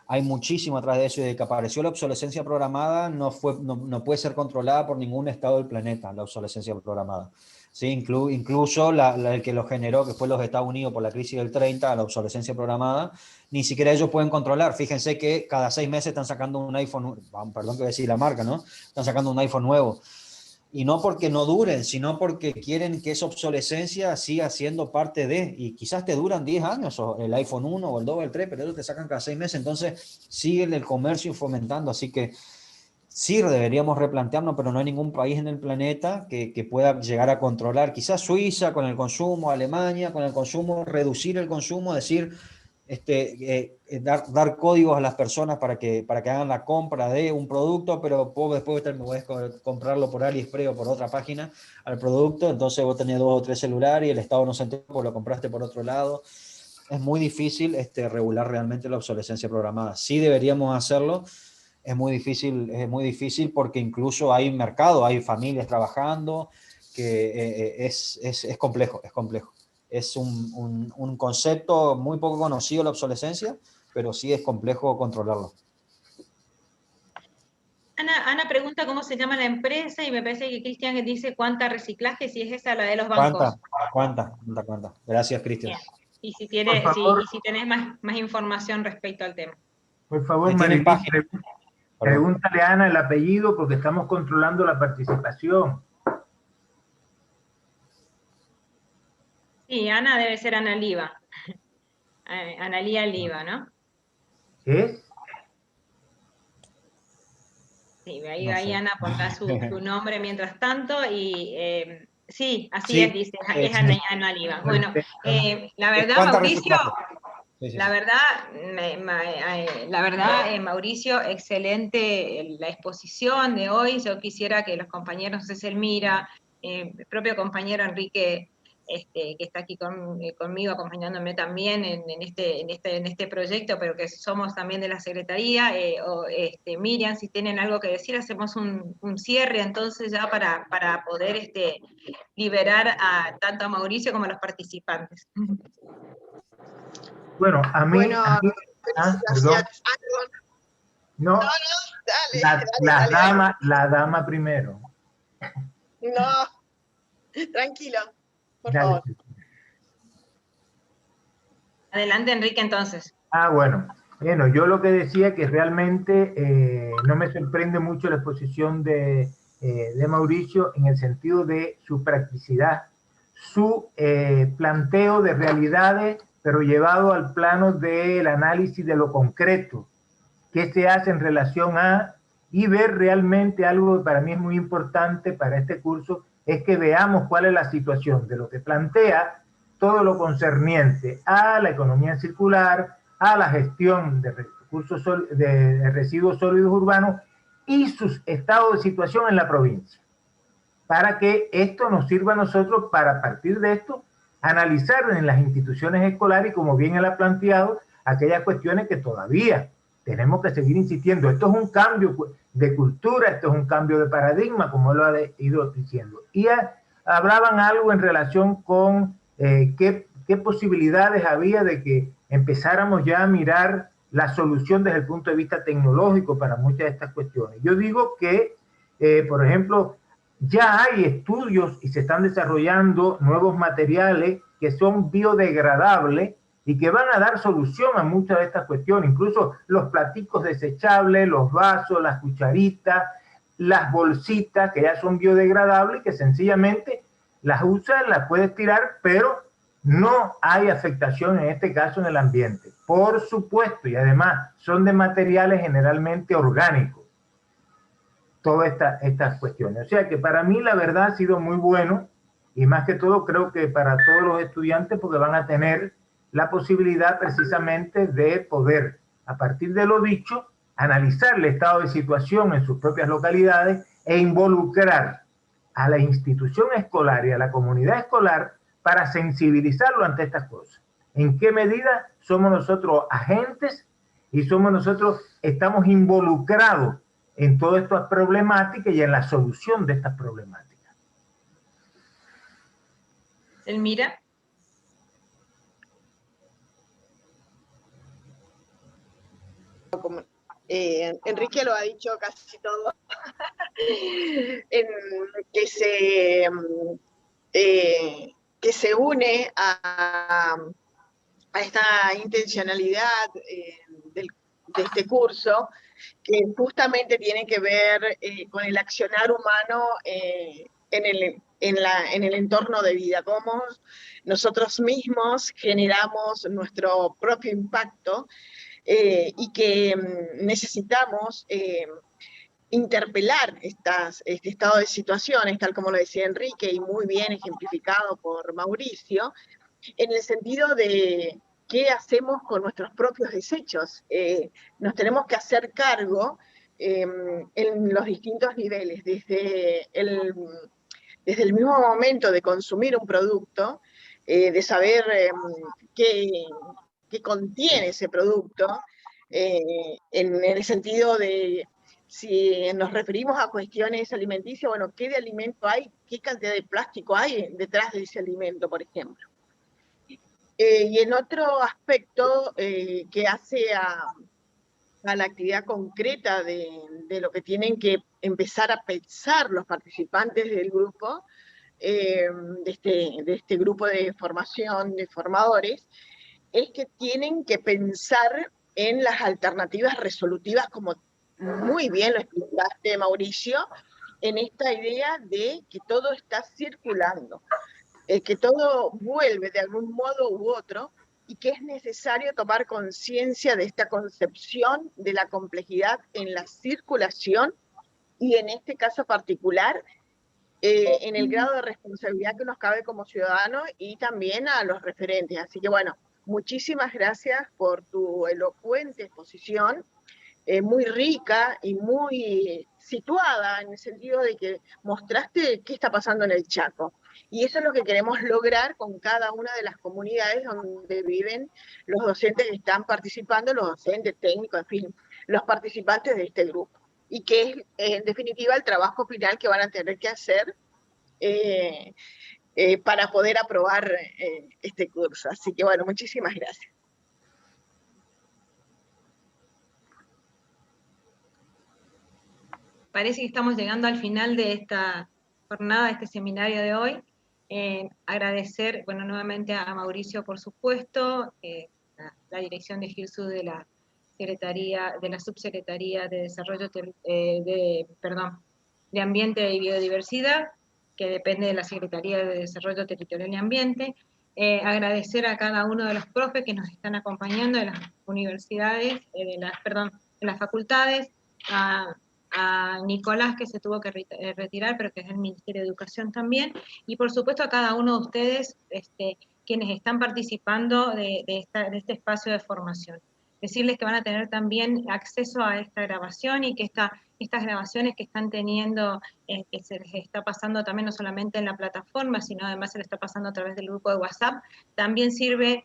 Hay muchísimo atrás de eso, y desde que apareció la obsolescencia programada no puede ser controlada por ningún estado del planeta, la obsolescencia programada. ¿Sí? Incluso el que lo generó, que fue los Estados Unidos por la crisis del 30, la obsolescencia programada, ni siquiera ellos pueden controlar. Fíjense que cada 6 meses están sacando un iPhone, perdón que voy a decir la marca, ¿no? Están sacando un iPhone nuevo. Y no porque no duren, sino porque quieren que esa obsolescencia siga siendo parte de, y quizás te duran 10 años, o el iPhone 1 o el 2 o el 3, pero ellos te sacan cada 6 meses, entonces siguen el comercio fomentando, así que sí deberíamos replantearnos, pero no hay ningún país en el planeta que pueda llegar a controlar, quizás Suiza con el consumo, Alemania con el consumo, reducir el consumo, decir, dar códigos a las personas para que hagan la compra de un producto, pero después me voy a comprarlo por AliExpress o por otra página al producto, entonces vos tenés 2 o 3 celulares y el Estado no se entera porque lo compraste por otro lado. Es muy difícil regular realmente la obsolescencia programada. Sí deberíamos hacerlo. Es muy difícil porque incluso hay mercado, hay familias trabajando es complejo, es complejo. Es un concepto muy poco conocido, la obsolescencia, pero sí es complejo controlarlo. Ana pregunta cómo se llama la empresa y me parece que Cristian dice cuánta reciclaje, si es esa la de los bancos. ¿Cuánta? Gracias, Cristian. Y si Por favor, si tenés más información respecto al tema. por favor, ¿Tienen Marilyn, página? pregúntale a Ana el apellido porque estamos controlando la participación. Sí, Ana debe ser Ana Liva. Analía Liva, ¿no? ¿Es? Sí, ahí, No ahí sé. Ana pondrá su nombre mientras tanto y sí, así Sí, es, dice, es Ana Liva. Bueno, la verdad, ¿cuánta Mauricio, reciclaje? la verdad, Mauricio, excelente la exposición de hoy. Yo quisiera que los compañeros, no sé si Elmira, el propio compañero Enrique, que está aquí conmigo acompañándome también en este proyecto, pero que somos también de la Secretaría, Miriam, si tienen algo que decir, hacemos un cierre entonces ya para poder liberar tanto a Mauricio como a los participantes. Bueno, a mí... Bueno, perdón. felicitaciones. Perdón. No, Dale. la dama primero. No, tranquilo, por Dale. favor. Adelante, Enrique, entonces. Bueno, yo lo que decía que realmente no me sorprende mucho la exposición de Mauricio en el sentido de su practicidad, su planteo de realidades, pero llevado al plano del análisis de lo concreto, qué se hace en relación a, y ver realmente algo que para mí es muy importante para este curso, es que veamos cuál es la situación de lo que plantea todo lo concerniente a la economía circular, a la gestión de recursos de residuos sólidos urbanos y sus estados de situación en la provincia, para que esto nos sirva a nosotros para, a partir de esto, analizar en las instituciones escolares y, como bien él ha planteado, aquellas cuestiones que todavía tenemos que seguir insistiendo. Esto es un cambio de cultura, esto es un cambio de paradigma, como él lo ha ido diciendo. Y hablaban algo en relación con qué posibilidades había de que empezáramos ya a mirar la solución desde el punto de vista tecnológico para muchas de estas cuestiones. Yo digo que, por ejemplo, ya hay estudios y se están desarrollando nuevos materiales que son biodegradables y que van a dar solución a muchas de estas cuestiones, incluso los platicos desechables, los vasos, las cucharitas, las bolsitas que ya son biodegradables, que sencillamente las usas, las puedes tirar, pero no hay afectación en este caso en el ambiente. Por supuesto, y además son de materiales generalmente orgánicos, todas estas cuestiones. O sea que para mí la verdad ha sido muy bueno, y más que todo creo que para todos los estudiantes, porque van a tener la posibilidad precisamente de poder, a partir de lo dicho, analizar el estado de situación en sus propias localidades e involucrar a la institución escolar y a la comunidad escolar para sensibilizarlo ante estas cosas. ¿En qué medida somos nosotros agentes y estamos involucrados en todas estas problemáticas y en la solución de estas problemáticas? Elmira. Enrique lo ha dicho casi todo. Que se une a esta intencionalidad de este curso, que justamente tiene que ver con el accionar humano en el entorno de vida, cómo nosotros mismos generamos nuestro propio impacto y que necesitamos interpelar este estado de situaciones, tal como lo decía Enrique y muy bien ejemplificado por Mauricio, en el sentido de qué hacemos con nuestros propios desechos. Nos tenemos que hacer cargo en los distintos niveles, desde el mismo momento de consumir un producto, de saber qué contiene ese producto, en el sentido de si nos referimos a cuestiones alimenticias, bueno, ¿qué de alimento hay? ¿Qué cantidad de plástico hay detrás de ese alimento, por ejemplo? Y en otro aspecto que hace a la actividad concreta de lo que tienen que empezar a pensar los participantes del grupo, de este grupo de formación de formadores, es que tienen que pensar en las alternativas resolutivas, como muy bien lo explicaste, Mauricio, en esta idea de que todo está circulando, que todo vuelve de algún modo u otro, y que es necesario tomar conciencia de esta concepción de la complejidad en la circulación, y en este caso particular, en el grado de responsabilidad que nos cabe como ciudadanos y también a los referentes. Así que bueno, muchísimas gracias por tu elocuente exposición, muy rica y muy situada, en el sentido de que mostraste qué está pasando en el Chaco. Y eso es lo que queremos lograr con cada una de las comunidades donde viven los docentes que están participando, los docentes técnicos, en fin, los participantes de este grupo. Y que es, en definitiva, el trabajo final que van a tener que hacer para poder aprobar este curso. Así que bueno, muchísimas gracias. Parece que estamos llegando al final de esta jornada, de este seminario de hoy. Agradecer, bueno, nuevamente a Mauricio, por supuesto, la dirección de GIRSU de la Secretaría, de la Subsecretaría de Desarrollo de Ambiente y Biodiversidad, que depende de la Secretaría de Desarrollo Territorial y Ambiente. Agradecer a cada uno de los profes que nos están acompañando de las universidades, de las facultades, a Nicolás, que se tuvo que retirar, pero que es del Ministerio de Educación también, y por supuesto a cada uno de ustedes, quienes están participando de este espacio de formación. Decirles que van a tener también acceso a esta grabación, y que estas grabaciones que están teniendo, que se les está pasando también no solamente en la plataforma, sino además se les está pasando a través del grupo de WhatsApp, también sirve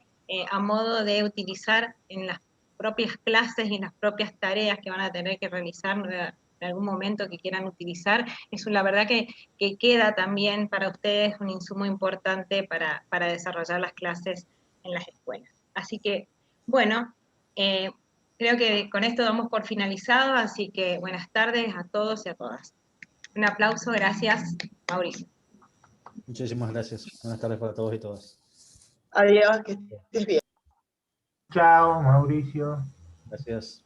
a modo de utilizar en las propias clases y en las propias tareas que van a tener que realizar en algún momento que quieran utilizar. Es la verdad que queda también para ustedes un insumo importante para desarrollar las clases en las escuelas. Así que, bueno, creo que con esto damos por finalizado, así que buenas tardes a todos y a todas. Un aplauso, gracias, Mauricio. Muchísimas gracias. Buenas tardes para todos y todas. Adiós, que estés bien. Chao, Mauricio. Gracias.